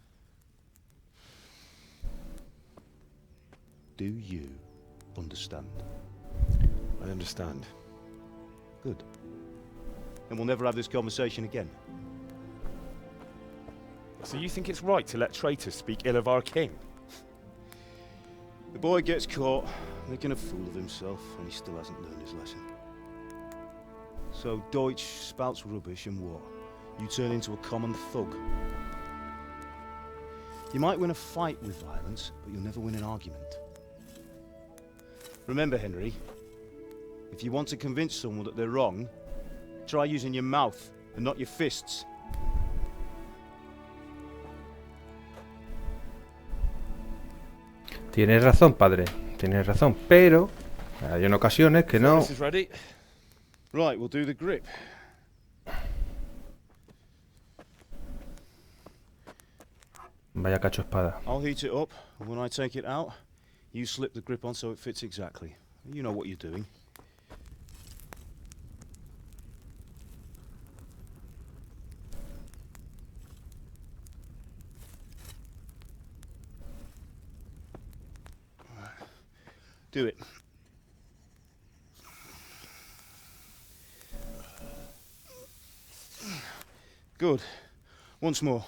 Do you understand? I understand. Good. Then we'll never have this conversation again. So you think it's right to let traitors speak ill of our king? The boy gets caught, making a fool of himself, and he still hasn't learned his lesson. So Deutsch spouts rubbish, and what? You turn into a common thug. You might win a fight with violence, but you'll never win an argument. Remember, Henry, if you want to convince someone that they're wrong, try using your mouth and not your fists. Tienes razón, padre. Tienes razón, pero hay en ocasiones que no. Right, we'll do the grip. Vaya cacho espada. I'll heat it up, and when I take it out, you slip the grip on so it fits exactly. You know what you're doing. Do it. Good. Once more.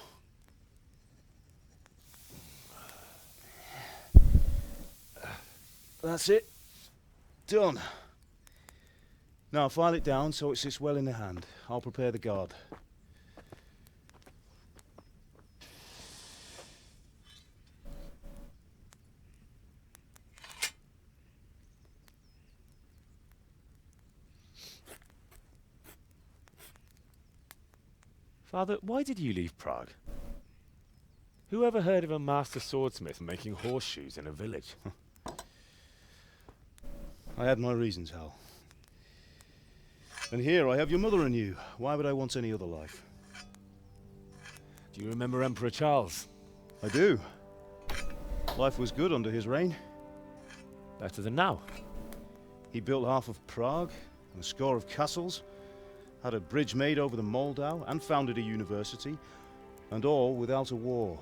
That's it. Done. Now file it down so it sits well in the hand. I'll prepare the guard. Father, why did you leave Prague? Who ever heard of a master swordsmith making horseshoes in a village? I had my reasons, Hal. And here I have your mother and you. Why would I want any other life? Do you remember Emperor Charles? I do. Life was good under his reign. Better than now. He built half of Prague and a score of castles, had a bridge made over the Moldau, and founded a university, and all without a war.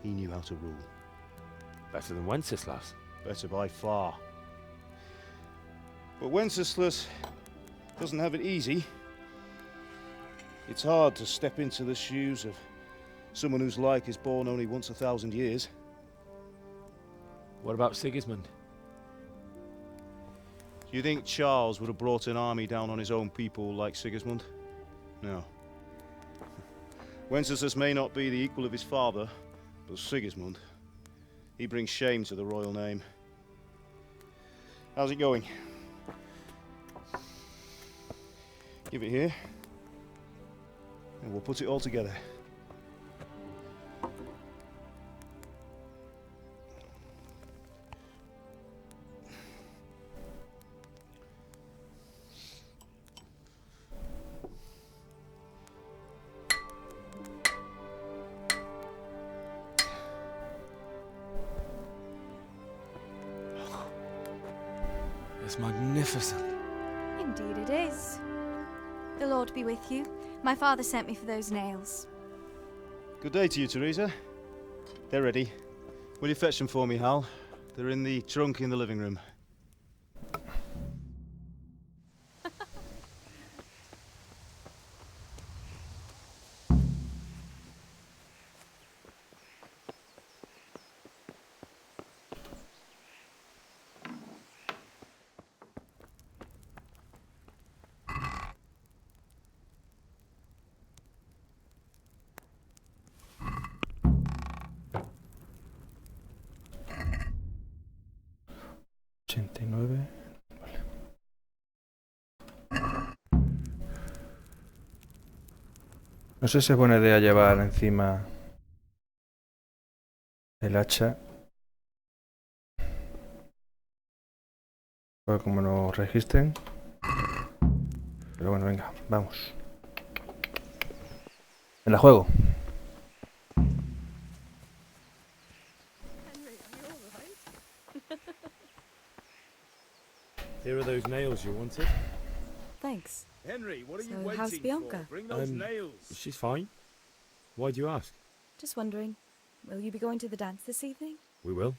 He knew how to rule. Better than Wenceslas. Better by far. But Wenceslas doesn't have it easy. It's hard to step into the shoes of someone whose like is born only once 1,000 years. What about Sigismund? Do you think Charles would have brought an army down on his own people like Sigismund? No. Wenceslas may not be the equal of his father, but Sigismund, he brings shame to the royal name. How's it going? Give it here, and we'll put it all together. It's magnificent. Indeed it is. The Lord be with you. My father sent me for those nails. Good day to you, Teresa. They're ready. Will you fetch them for me, Hal? They're in the trunk in the living room. 89. Vale. No sé si es buena idea llevar encima el hacha. Para como nos registren. Pero bueno, venga, vamos. Me la juego. Here are those nails you wanted. Thanks. Henry, what are you So, waiting how's Bianca? for? Bring those nails. She's fine. Why do you ask? Just wondering, will you be going to the dance this evening? We will.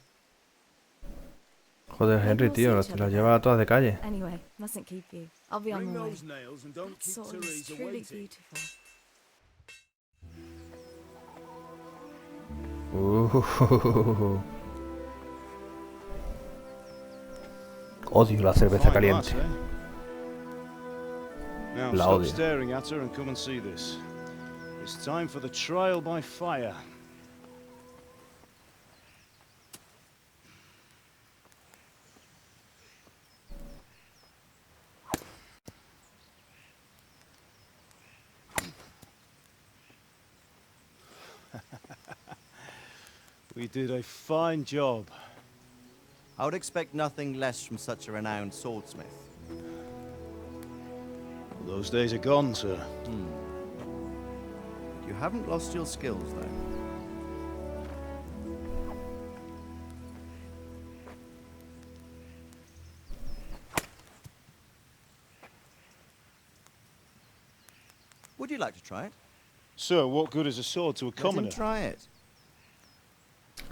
Joder, Henry, tío, las lleva todas de calle. Anyway, mustn't keep you. I'll be on Bring my way. those nails and don't That keep sword is Theresa truly waiting. beautiful. Odio la cerveza caliente. Now La stop odio. staring at her and come and see this. It's time for the trial by fire. We did a fine job. I would expect nothing less from such a renowned swordsmith. Those days are gone, sir. You haven't lost your skills, though. Would you like to try it? Sir, what good is a sword to a Let him commoner? try it.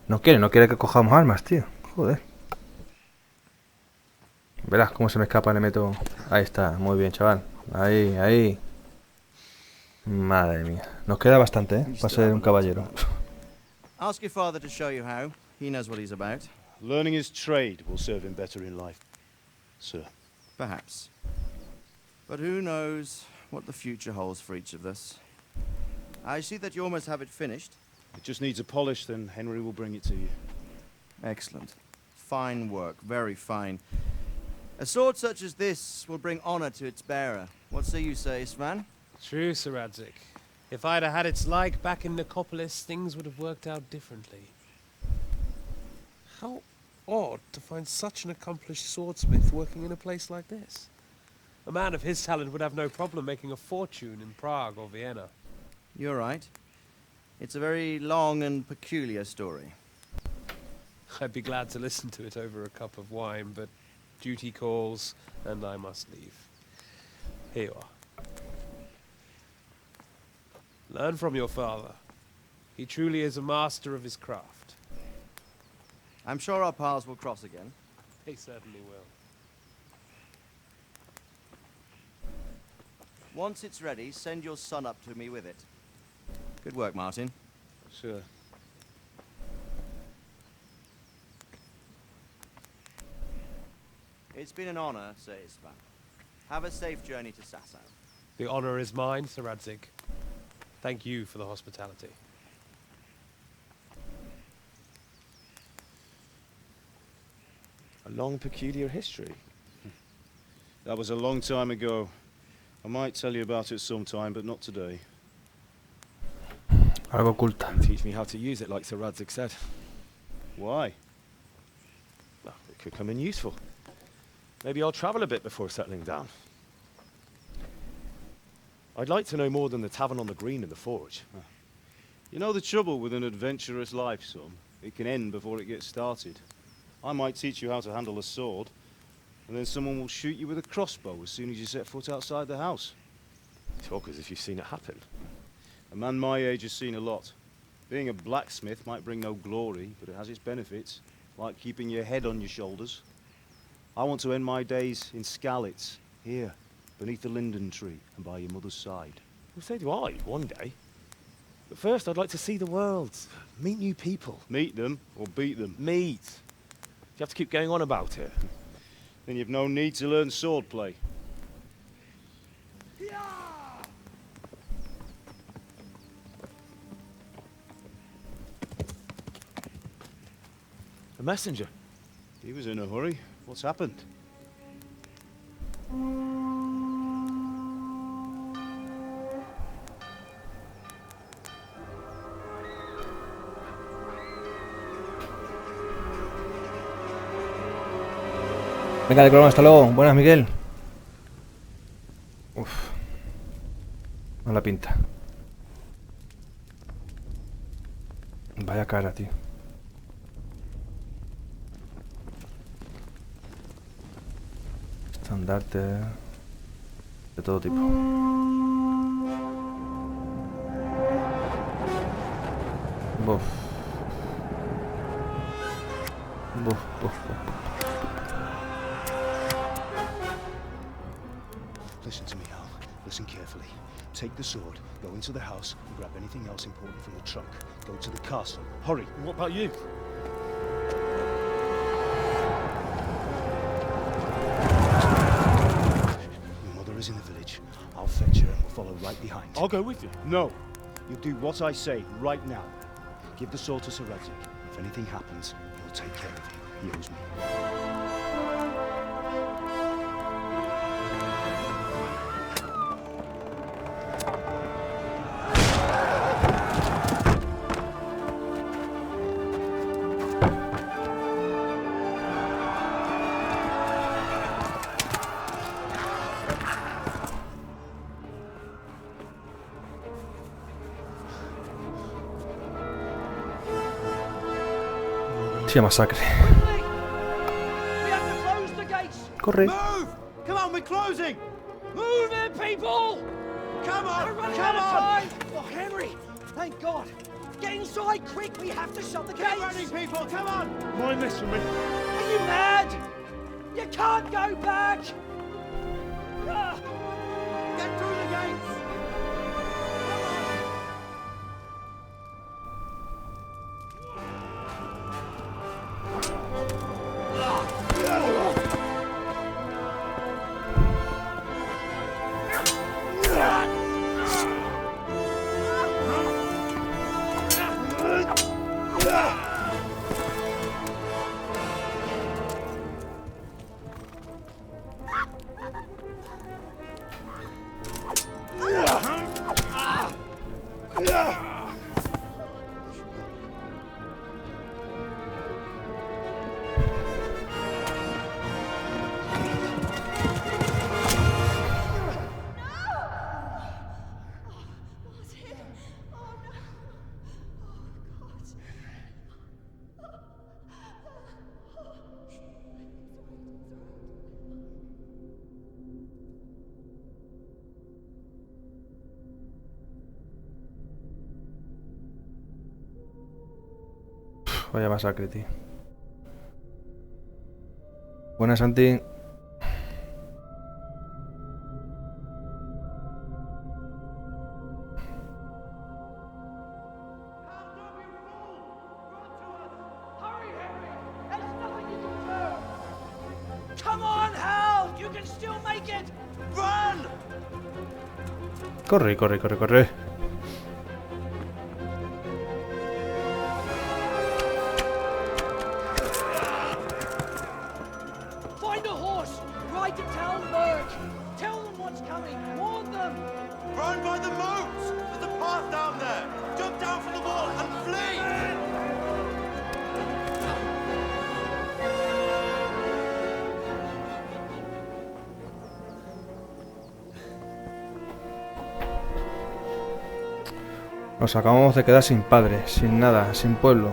No quiere que cojamos armas, tío. Joder. Verás cómo se me escapa, le meto... Ahí está, muy bien, chaval. Ahí. Madre mía. Nos queda bastante, ¿eh? Para ser un caballero. Ask your father to show you how. He knows what he's about. Learning his trade will serve him better in life, sir. Perhaps. But who knows what the future holds for each of us. I see that you almost have it finished. It just needs a polish, then Henry will bring it to you. Excellent. Fine work, very fine. A sword such as this will bring honor to its bearer. What say you, Sir Istvan? True, Sir Radzik. If I'd have had its like back in Nicopolis, things would have worked out differently. How odd to find such an accomplished swordsmith working in a place like this. A man of his talent would have no problem making a fortune in Prague or Vienna. You're right. It's a very long and peculiar story. I'd be glad to listen to it over a cup of wine, but duty calls, and I must leave. Here you are. Learn from your father. He truly is a master of his craft. I'm sure our paths will cross again. They certainly will. Once it's ready, send your son up to me with it. Good work, Martin. Sure. It's been an honor, Sir Istvan. Have a safe journey to Sasau. The honor is mine, Sir Radzik. Thank you for the hospitality. A long, peculiar history. That was a long time ago. I might tell you about it sometime, but not today. Algo oculta. You teach me how to use it, like Sir Radzik said. Why? Well, it could come in useful. Maybe I'll travel a bit before settling down. I'd like to know more than the tavern on the green and the forge. You know the trouble with an adventurous life, son? It can end before it gets started. I might teach you how to handle a sword, and then someone will shoot you with a crossbow as soon as you set foot outside the house. Talk as if you've seen it happen. A man my age has seen a lot. Being a blacksmith might bring no glory, but it has its benefits, like keeping your head on your shoulders. I want to end my days in Skalitz, here, beneath the linden tree and by your mother's side. Well, so do I, one day. But first, I'd like to see the world, meet new people. Meet them or beat them? Meet. You have to keep going on about it. Then you've no need to learn swordplay. A messenger. He was in a hurry. What's happened? Venga, de broma, hasta luego. Buenas, Miguel. Uf. Mala pinta. Vaya cara, tío. Estandarte de todo tipo. Buf. Buf, buf, buf. Listen to me, Hal. Listen carefully. Take the sword, go into the house, and grab anything else important from the trunk. Go to the castle. Hurry. And what about you? Your mother is in the village. I'll fetch her and we'll follow right behind. I'll go with you. No. You'll do what I say right now. Give the sword to Sir Radzik. If anything happens, he'll take care of you. He owes me. Tía masacre. Corre. Move! Come on, we're closing! Move it, people! Come on! Come on! Oh, Henry! Thank God! Get inside, quick! We have to shut the gates! Get running, people! Come on! Mind this for me. Are you mad? You can't go back! Get through the gates! Vaya masacre, tío. Buenas, Santi. Come on, Hal! You can still make it! Run! Corre, corre, corre, corre. Find a horse! Ride to Talberg! Tell them what's coming! Warn them! Run by the moats! There's a path down there! Jump down from the wall and flee! Nos acabamos de quedar sin padre, sin nada, sin pueblo.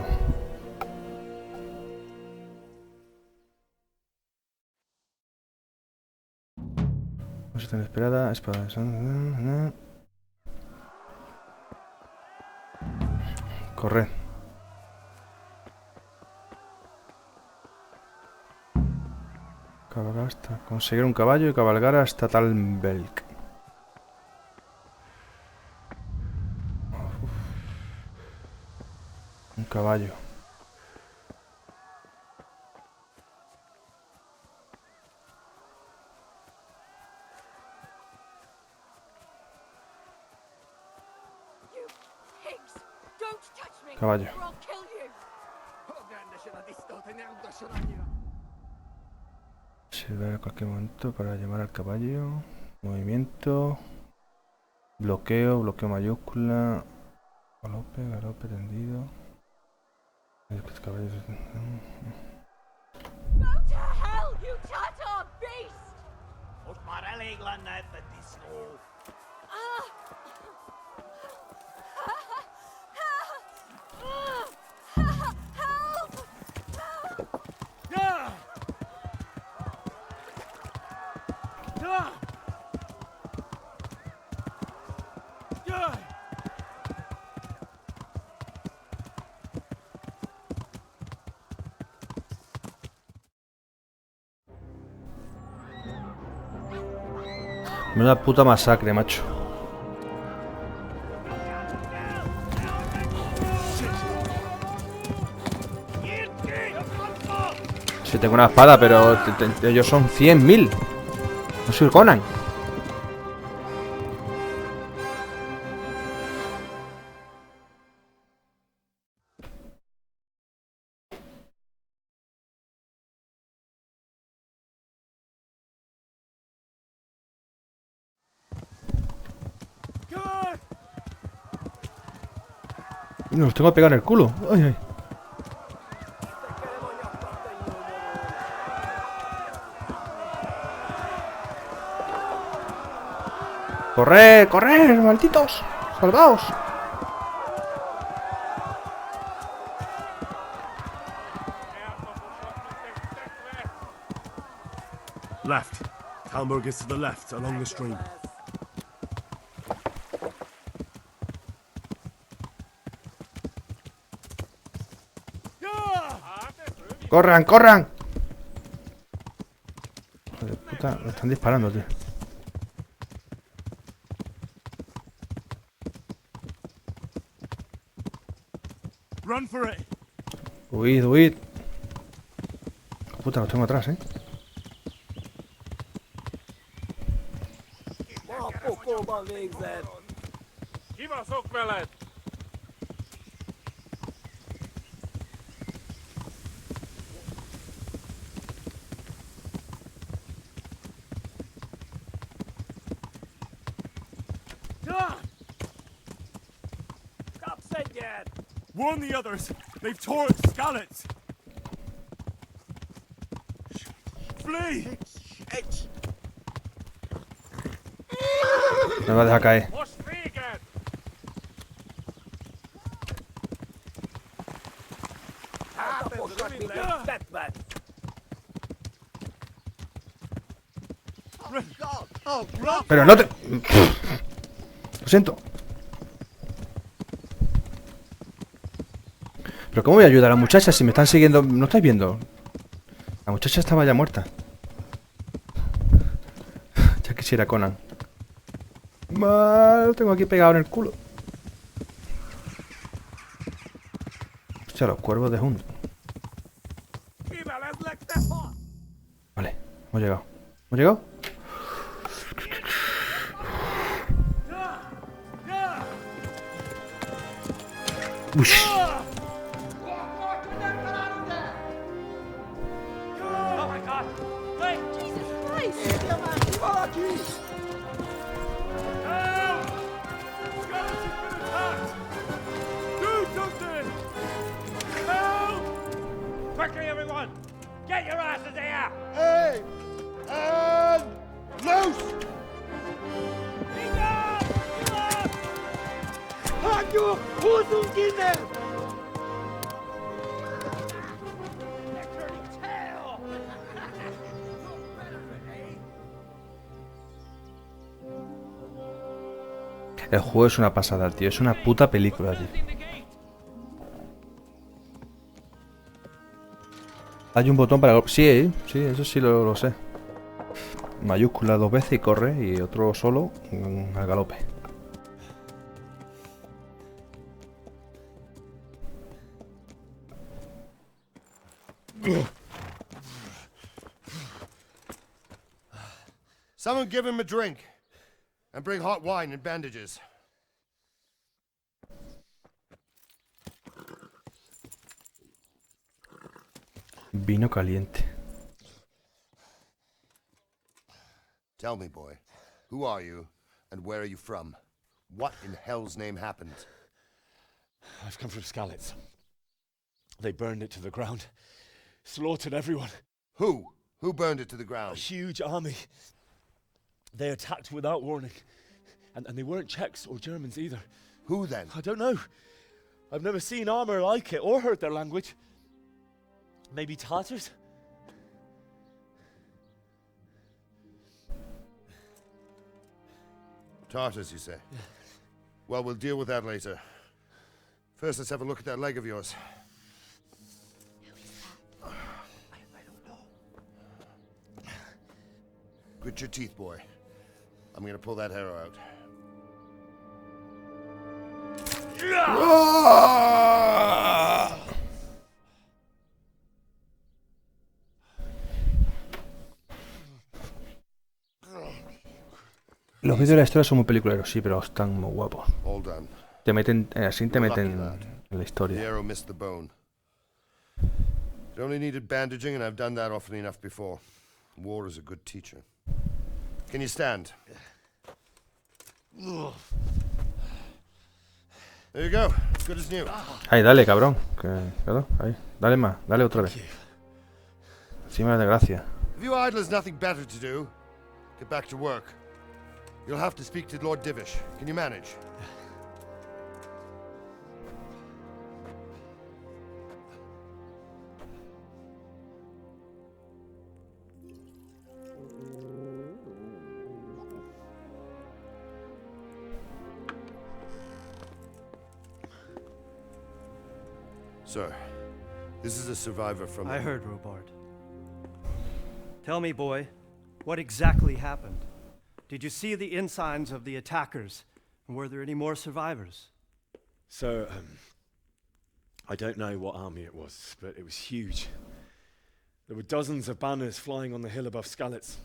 Posición esperada, espada. Corred. Cabalgar hasta conseguir un caballo y cabalgar hasta Talberg. Un caballo. Caballo. Activar en cualquier momento para llamar al caballo. Movimiento. Bloqueo, bloqueo mayúscula. Galope, galope tendido. El caballo. Go to hell, you Tatar beast! Os paraleglan at the disco. Una puta masacre, macho. Sí, tengo una espada, pero ellos son 100.000. No soy Conan. No, los tengo que pegar en el culo. Ay, ay. ¡Corred! ¡Corred! ¡Malditos! ¡Salvaos! Left. Talmberg is to the left, along the stream. ¡Corran, corran! Joder, puta, me están disparando, tío. Run for it. Huid, huid. Puta, los tengo atrás, Warn the others. They've tore scallops. Flee. Me va a dejar caer. Pero no te... Lo siento. Pero ¿cómo voy a ayudar a la muchacha si me están siguiendo? ¿No estáis viendo? La muchacha estaba ya muerta. Ya quisiera Conan. Lo tengo aquí pegado en el culo. Hostia, los cuervos de Hund. Vale, hemos llegado. ¿Hemos llegado? Ush. Quickly, everyone! Get your asses here! Hey! And loose! Halt your Hosen Kinder! El juego es una pasada, tío. Es una puta película, tío. Hay un botón para... Sí, sí, eso sí lo sé. Mayúscula 2 veces y corre. Y otro solo al galope. Someone give him a drink. And bring hot wine and bandages. Vino caliente. Tell me, boy, who are you, and where are you from? What in hell's name happened? I've come from Skalitz. They burned it to the ground. Slaughtered everyone. Who? Who burned it to the ground? A huge army. They attacked without warning. And they weren't Czechs or Germans either. Who then? I don't know. I've never seen armor like it or heard their language. Maybe Tatars? Tartars, you say? Yeah. Well, we'll deal with that later. First, let's have a look at that leg of yours. I don't know. Grit your teeth, boy. I'm gonna pull that arrow out. Los vídeos de la historia son muy peliculeros, sí, pero están muy guapos. Te meten, así te meten en la historia. The arrow missed the bone. It only needed bandaging, and I've done that often enough before. War is a good teacher. Can you stand? There you go. Good as new. Ahí, dale, cabrón. Claro, ahí. Dale más, dale otra vez. Encima de gracia. If you idlers nothing better to do, get back to work. You'll have to speak to Lord Divish. Can you manage? Sir, this is a survivor from... I heard, Robard. Tell me, boy, what exactly happened? Did you see the ensigns of the attackers? And were there any more survivors? So, I don't know what army it was, but it was huge. There were dozens of banners flying on the hill above Skalitz.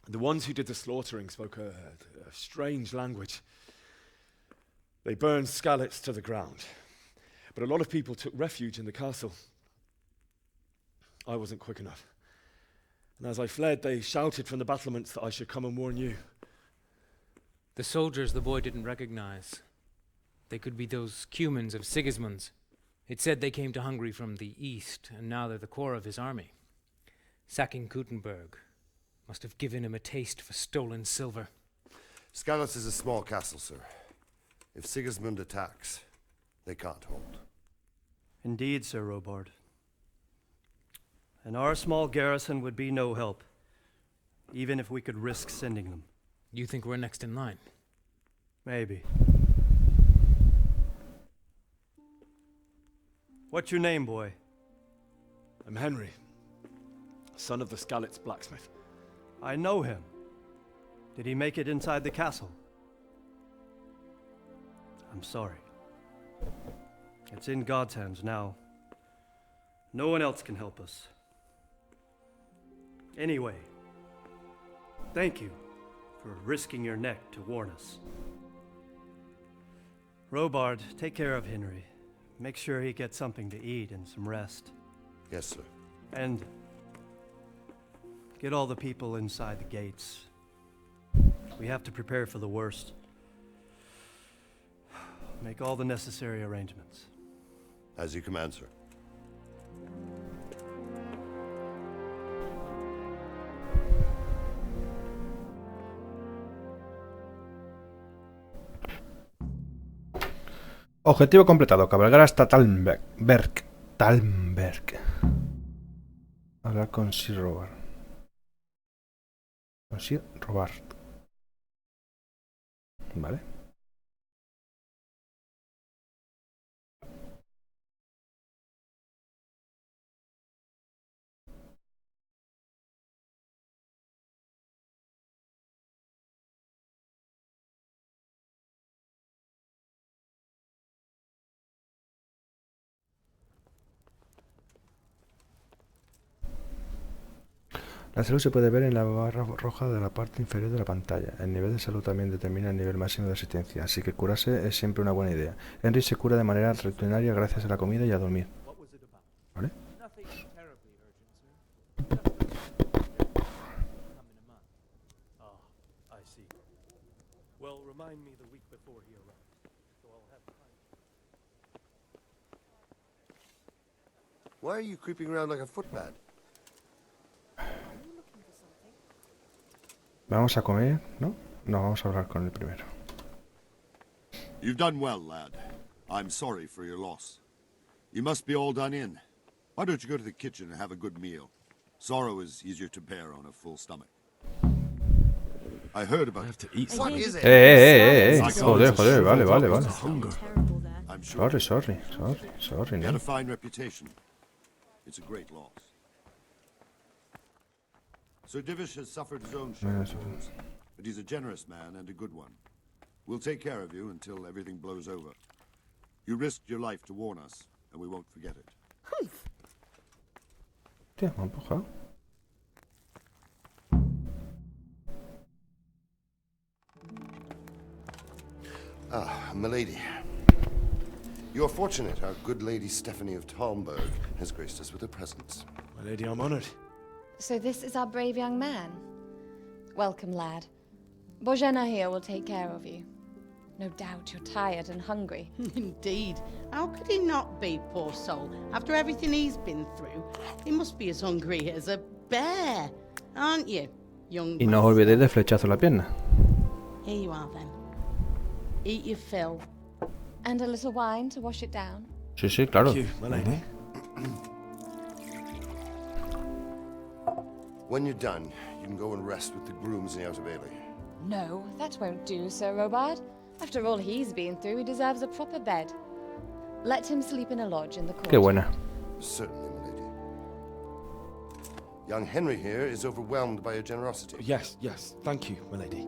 The ones who did the slaughtering spoke a strange language. They burned Skalitz to the ground. But a lot of people took refuge in the castle. I wasn't quick enough. And as I fled, they shouted from the battlements that I should come and warn you. The soldiers the boy didn't recognize. They could be those Cumans of Sigismund's. It said they came to Hungary from the east, and now they're the core of his army. Sacking Gutenberg must have given him a taste for stolen silver. Skalitz is a small castle, sir. If Sigismund attacks, they can't hold. Indeed, Sir Robard. And our small garrison would be no help, even if we could risk sending them. You think we're next in line? Maybe. What's your name, boy? I'm Henry, son of the Skalitz blacksmith. I know him. Did he make it inside the castle? I'm sorry. It's in God's hands now. No one else can help us. Anyway, thank you for risking your neck to warn us. Robard, take care of Henry. Make sure he gets something to eat and some rest. Yes, sir. And get all the people inside the gates. We have to prepare for the worst. Make all the necessary arrangements. As you command, sir. Objetivo completado. Cabalgar hasta Talmberg. Hablar con Sir Robert. Con Sir Robert. Vale. La salud se puede ver en la barra roja de la parte inferior de la pantalla. El nivel de salud también determina el nivel máximo de asistencia, así que curarse es siempre una buena idea. Henry se cura de manera rutinaria gracias a la comida y a dormir. ¿Vale? see. Well, remind me the week before he arrives, so I'll have time. Why are you creeping around like a footpad? Vamos a comer, ¿no? No, vamos a hablar con el primero. You've done well, lad. I'm sorry for your loss. You must be all done in. Why don't you go to the kitchen and have a good meal? Sorrow is easier to bear on a full stomach. I heard about have to eat. What is it? Joder, vale. I'm sure Sorry, he had no. a fine reputation. It's a great loss. Sir Divish has suffered his own share of wounds, but he's a generous man and a good one. We'll take care of you until everything blows over. You risked your life to warn us, and we won't forget it. Hostia, me ha empujado. Ah, milady. You're fortunate our good lady Stephanie of Talmberg has graced us with her presence. My lady, I'm honored. So this is our brave young man. Welcome, lad. Bojena here will take care of you. No doubt you're tired and hungry. Indeed. How could he not be, poor soul? After everything he's been through, he must be as hungry as a bear, aren't you, young Y no os olvidéis de flechazo la pierna. Here you are, then. Eat your fill. And a little wine to wash it down. Sí, claro. Thank you, my lady. When you're done, you can go and rest with the grooms in the Outer Bailey. No, that won't do, Sir Robard. After all he's been through, he deserves a proper bed. Let him sleep in a lodge in the court. Qué buena. Certainly, my lady. Young Henry here is overwhelmed by your generosity. Yes, thank you, my lady.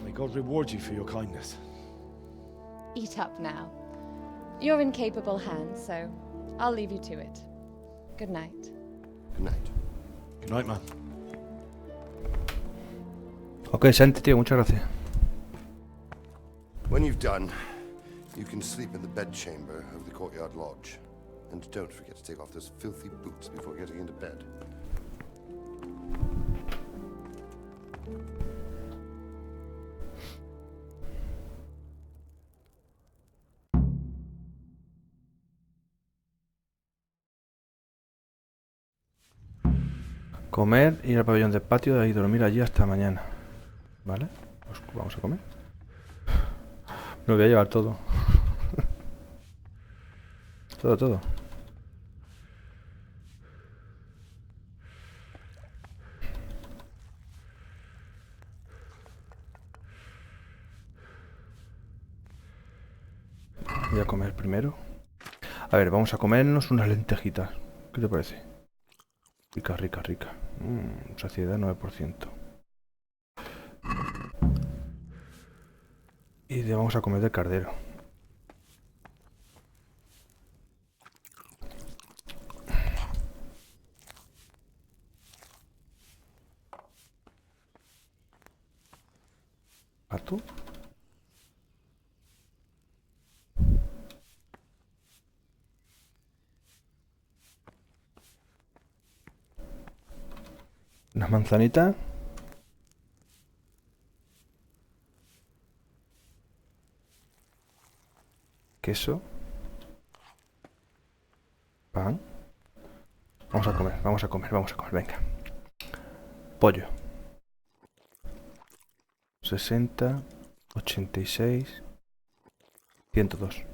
May God reward you for your kindness. Eat up now. You're in capable hands, so I'll leave you to it. Good night. Good night. Good night, man. Ok, Santi, tío, muchas gracias. When you've done, you can sleep in the bedchamber of the courtyard lodge. And don't forget to take off those filthy boots before getting into bed. Comer, ir al pabellón del patio y dormir allí hasta mañana. ¿Vale? Pues vamos a comer. Me voy a llevar todo. todo. Voy a comer primero. A ver, vamos a comernos unas lentejitas. ¿Qué te parece? Rica. Saciedad 9%. Y le vamos a comer de cardero. ¿Pato? Unas manzanitas. Queso. Pan. Vamos a comer, venga. Pollo. 60, 86, 102.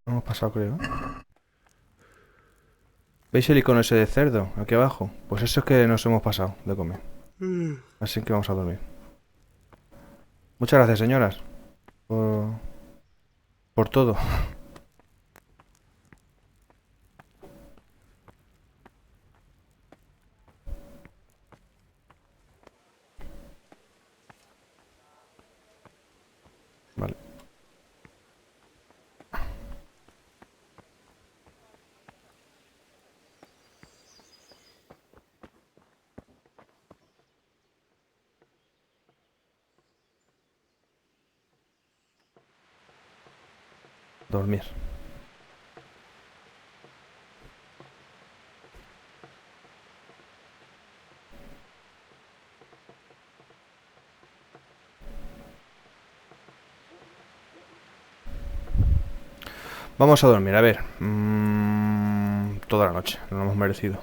Hemos pasado, creo. ¿Veis el icono ese de cerdo aquí abajo? Pues eso es que nos hemos pasado de comer. Así que vamos a dormir. Muchas gracias, señoras. Por todo. Vale. Dormir. Vamos a dormir, a ver. Toda la noche, nos lo hemos merecido.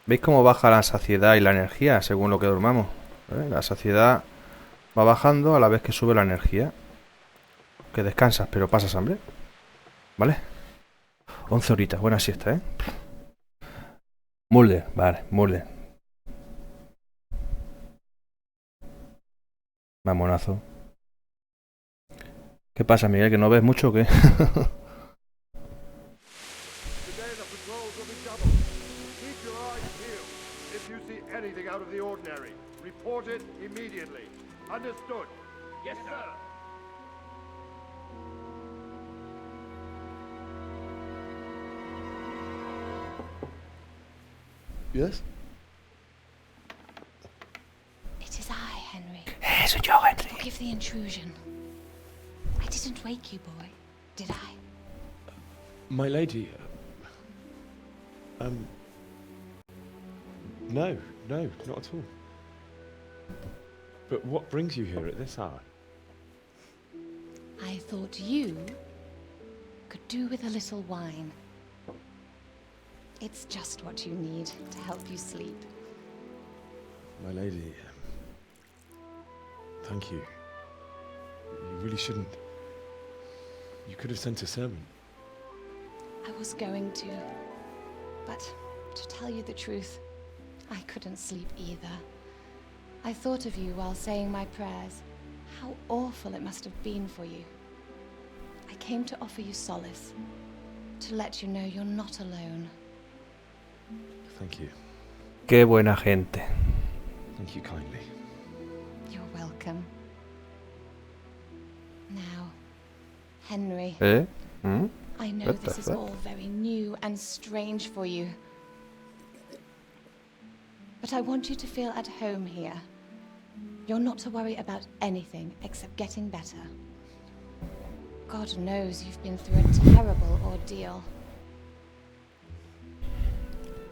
¿Veis cómo baja la saciedad y la energía según lo que dormamos? La saciedad va bajando a la vez que sube la energía. Que descansas, pero pasas hambre. ¿Vale? 11 horitas, buena siesta, ¿eh? Mulder, vale, Mulder. Mamonazo. ¿Qué pasa, Miguel? ¿Que no ves mucho o qué? Today the patrols will be doubled. Keep your eyes peeled. If you see anything out of the ordinary, report it immediately. Understood? Yes, sir. Yes? It is I, Henry. Soy yo, Henry. Forgive the intrusion. I didn't wake you, boy, did I? My lady, no, not at all. But what brings you here at this hour? I thought you could do with a little wine. It's just what you need to help you sleep. My lady, thank you. You really shouldn't. You could have sent a sermon. I was going to, but to tell you the truth, I couldn't sleep either. I thought of you while saying my prayers. How awful it must have been for you. I came to offer you solace, to let you know you're not alone. Thank you. Qué buena gente. Thank you kindly. You're welcome. Now, Henry. I know this is all very new and strange for you. But I want you to feel at home here. You're not to worry about anything except getting better. God knows you've been through a terrible ordeal.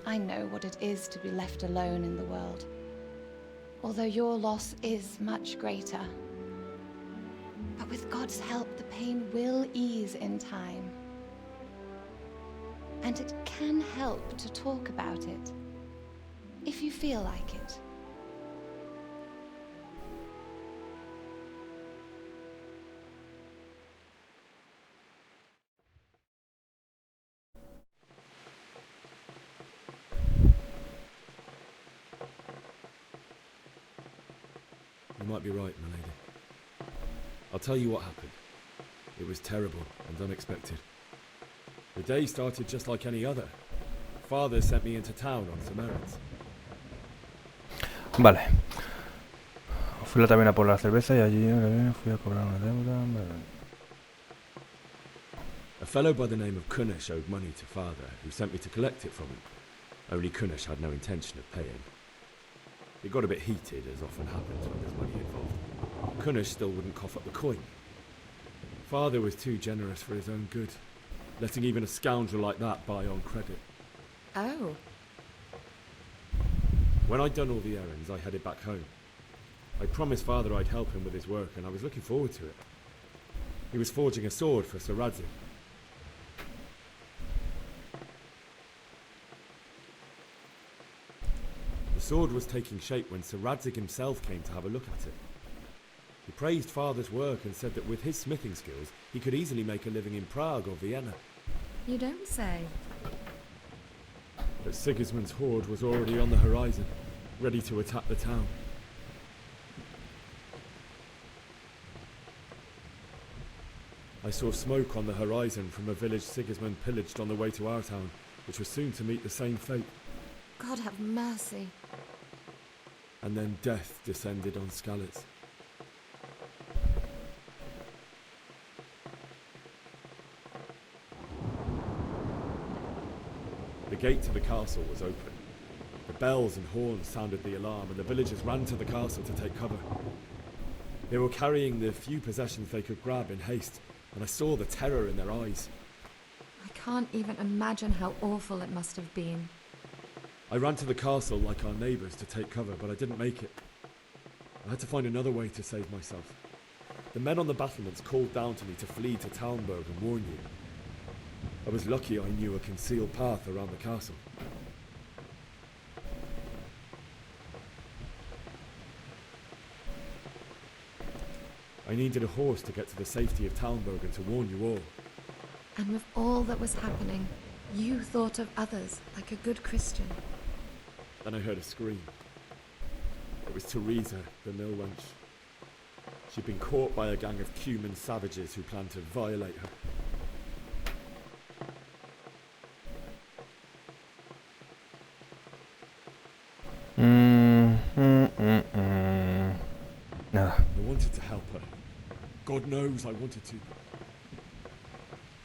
I know what it is to be left alone in the world, although your loss is much greater. But with God's help, the pain will ease in time. And it can help to talk about it, if you feel like it. You might be right, my lady. I'll tell you what happened. It was terrible and unexpected. The day started just like any other. Father sent me into town on some errands. Vale. Fui también a por la cerveza y allí fui a cobrar una deuda. A fellow by the name of Kunesh owed money to Father, who sent me to collect it from him. Only Kunesh had no intention of paying. It got a bit heated, as often happens when there's money involved. Kunesh still wouldn't cough up the coin. Father was too generous for his own good, letting even a scoundrel like that buy on credit. Oh. When I'd done all the errands, I headed back home. I promised Father I'd help him with his work, and I was looking forward to it. He was forging a sword for Sir Radzik. The sword was taking shape when Sir Radzik himself came to have a look at it. He praised Father's work and said that with his smithing skills, he could easily make a living in Prague or Vienna. You don't say. But Sigismund's horde was already on the horizon, ready to attack the town. I saw smoke on the horizon from a village Sigismund pillaged on the way to our town, which was soon to meet the same fate. God have mercy. And then death descended on Skalitz. The gate to the castle was open. The bells and horns sounded the alarm, and the villagers ran to the castle to take cover. They were carrying the few possessions they could grab in haste, and I saw the terror in their eyes. I can't even imagine how awful it must have been. I ran to the castle like our neighbours to take cover, but I didn't make it. I had to find another way to save myself. The men on the battlements called down to me to flee to Talmberg and warn you. I was lucky I knew a concealed path around the castle. I needed a horse to get to the safety of Talmberg and to warn you all. And with all that was happening, you thought of others like a good Christian. Then I heard a scream. It was Teresa, the mill wench. She'd been caught by a gang of Cuman savages who planned to violate her. Nada. I wanted to help her. God knows I wanted to.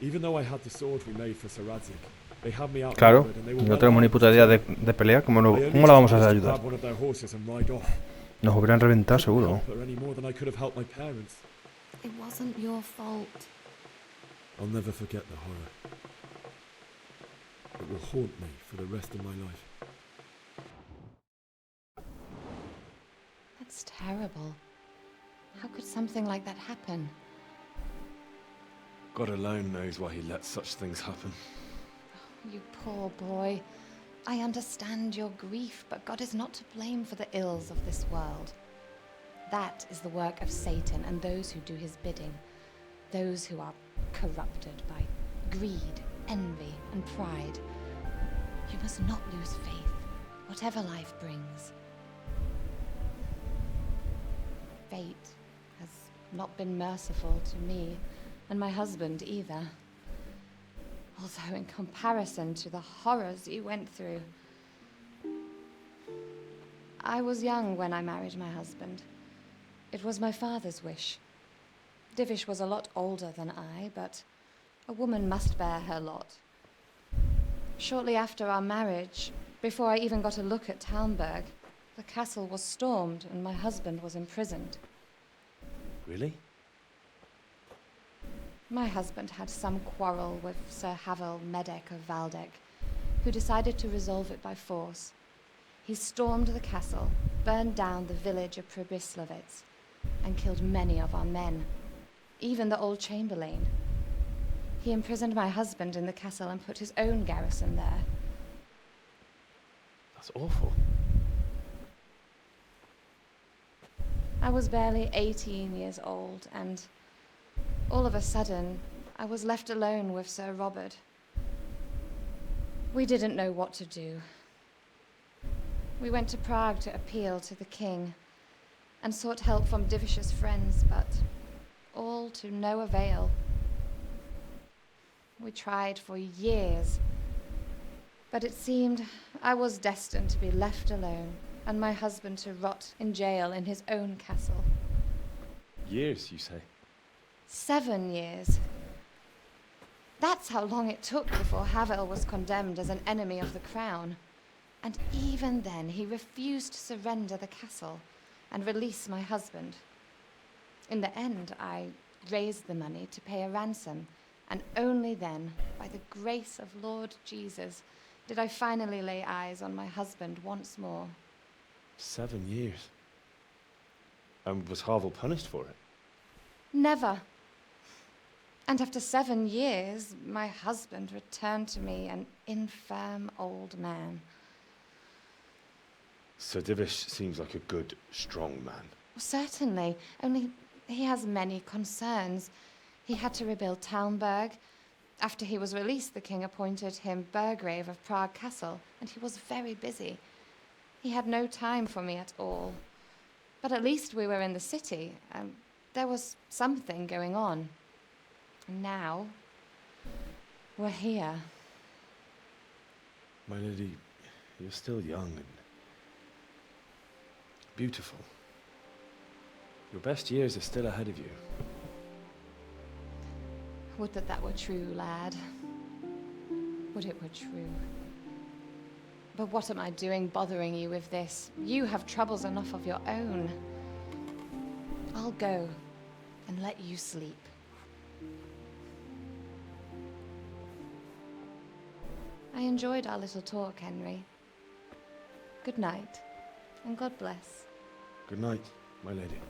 Even though I had the sword we made for Sir Radzik, they had me out. Claro, no tenemos ni puta idea de pelear. ¿Cómo la vamos a ayudar? Nos hubieran reventado seguro. It wasn't your fault. I'll never forget the horror. It will haunt me for the rest of my life. That's terrible. How could something like that happen? God alone knows why he lets such things happen. You poor boy. I understand your grief, but God is not to blame for the ills of this world. That is the work of Satan and those who do his bidding. Those who are corrupted by greed, envy, and pride. You must not lose faith, whatever life brings. Fate has not been merciful to me, and my husband either. Although in comparison to the horrors you went through. I was young when I married my husband. It was my father's wish. Divish was a lot older than I, but a woman must bear her lot. Shortly after our marriage, before I even got a look at Talmberg, the castle was stormed and my husband was imprisoned. Really? My husband had some quarrel with Sir Havel Medek of Valdek, who decided to resolve it by force. He stormed the castle, burned down the village of Pribyslavitz, and killed many of our men, even the old chamberlain. He imprisoned my husband in the castle and put his own garrison there. That's awful. I was barely 18 years old, and all of a sudden, I was left alone with Sir Robert. We didn't know what to do. We went to Prague to appeal to the king and sought help from Divish's friends, but all to no avail. We tried for years, but it seemed I was destined to be left alone and my husband to rot in jail in his own castle. Years, you say? 7 years. That's how long it took before Havel was condemned as an enemy of the crown. And even then, he refused to surrender the castle and release my husband. In the end, I raised the money to pay a ransom, and only then, by the grace of Lord Jesus, did I finally lay eyes on my husband once more. 7 years? And was Havel punished for it? Never. And after 7 years, my husband returned to me an infirm old man. Sir Divish seems like a good, strong man. Certainly, only he has many concerns. He had to rebuild Talmberg. After he was released, the king appointed him Burgrave of Prague Castle, and he was very busy. He had no time for me at all. But at least we were in the city, and there was something going on. And now, we're here. My lady, you're still young and beautiful. Your best years are still ahead of you. Would that that were true, lad. Would it were true. But what am I doing bothering you with this? You have troubles enough of your own. I'll go and let you sleep. I enjoyed our little talk, Henry. Good night, and God bless. Good night, my lady.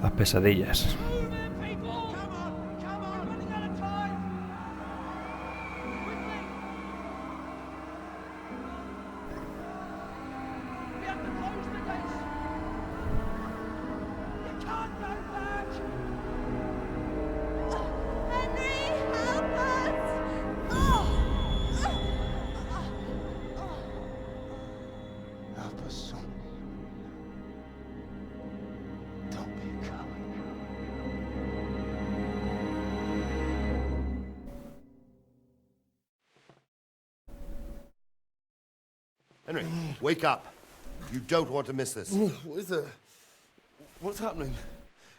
Las pesadillas. Henry, wake up. You don't want to miss this. What is it? What's happening?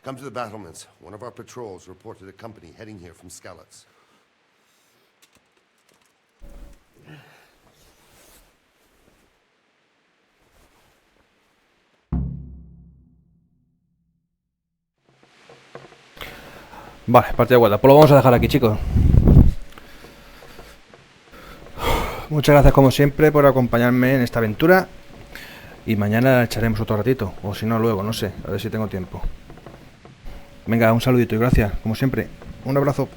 Come to the battlements. One of our patrols reported a company heading here from Skalitz. Vale, partida de vuelta. Pues lo vamos a dejar aquí, chicos. Muchas gracias como siempre por acompañarme en esta aventura. Y mañana echaremos otro ratito. O si no, luego, no sé. A ver si tengo tiempo. Venga, un saludito y gracias, como siempre. Un abrazo.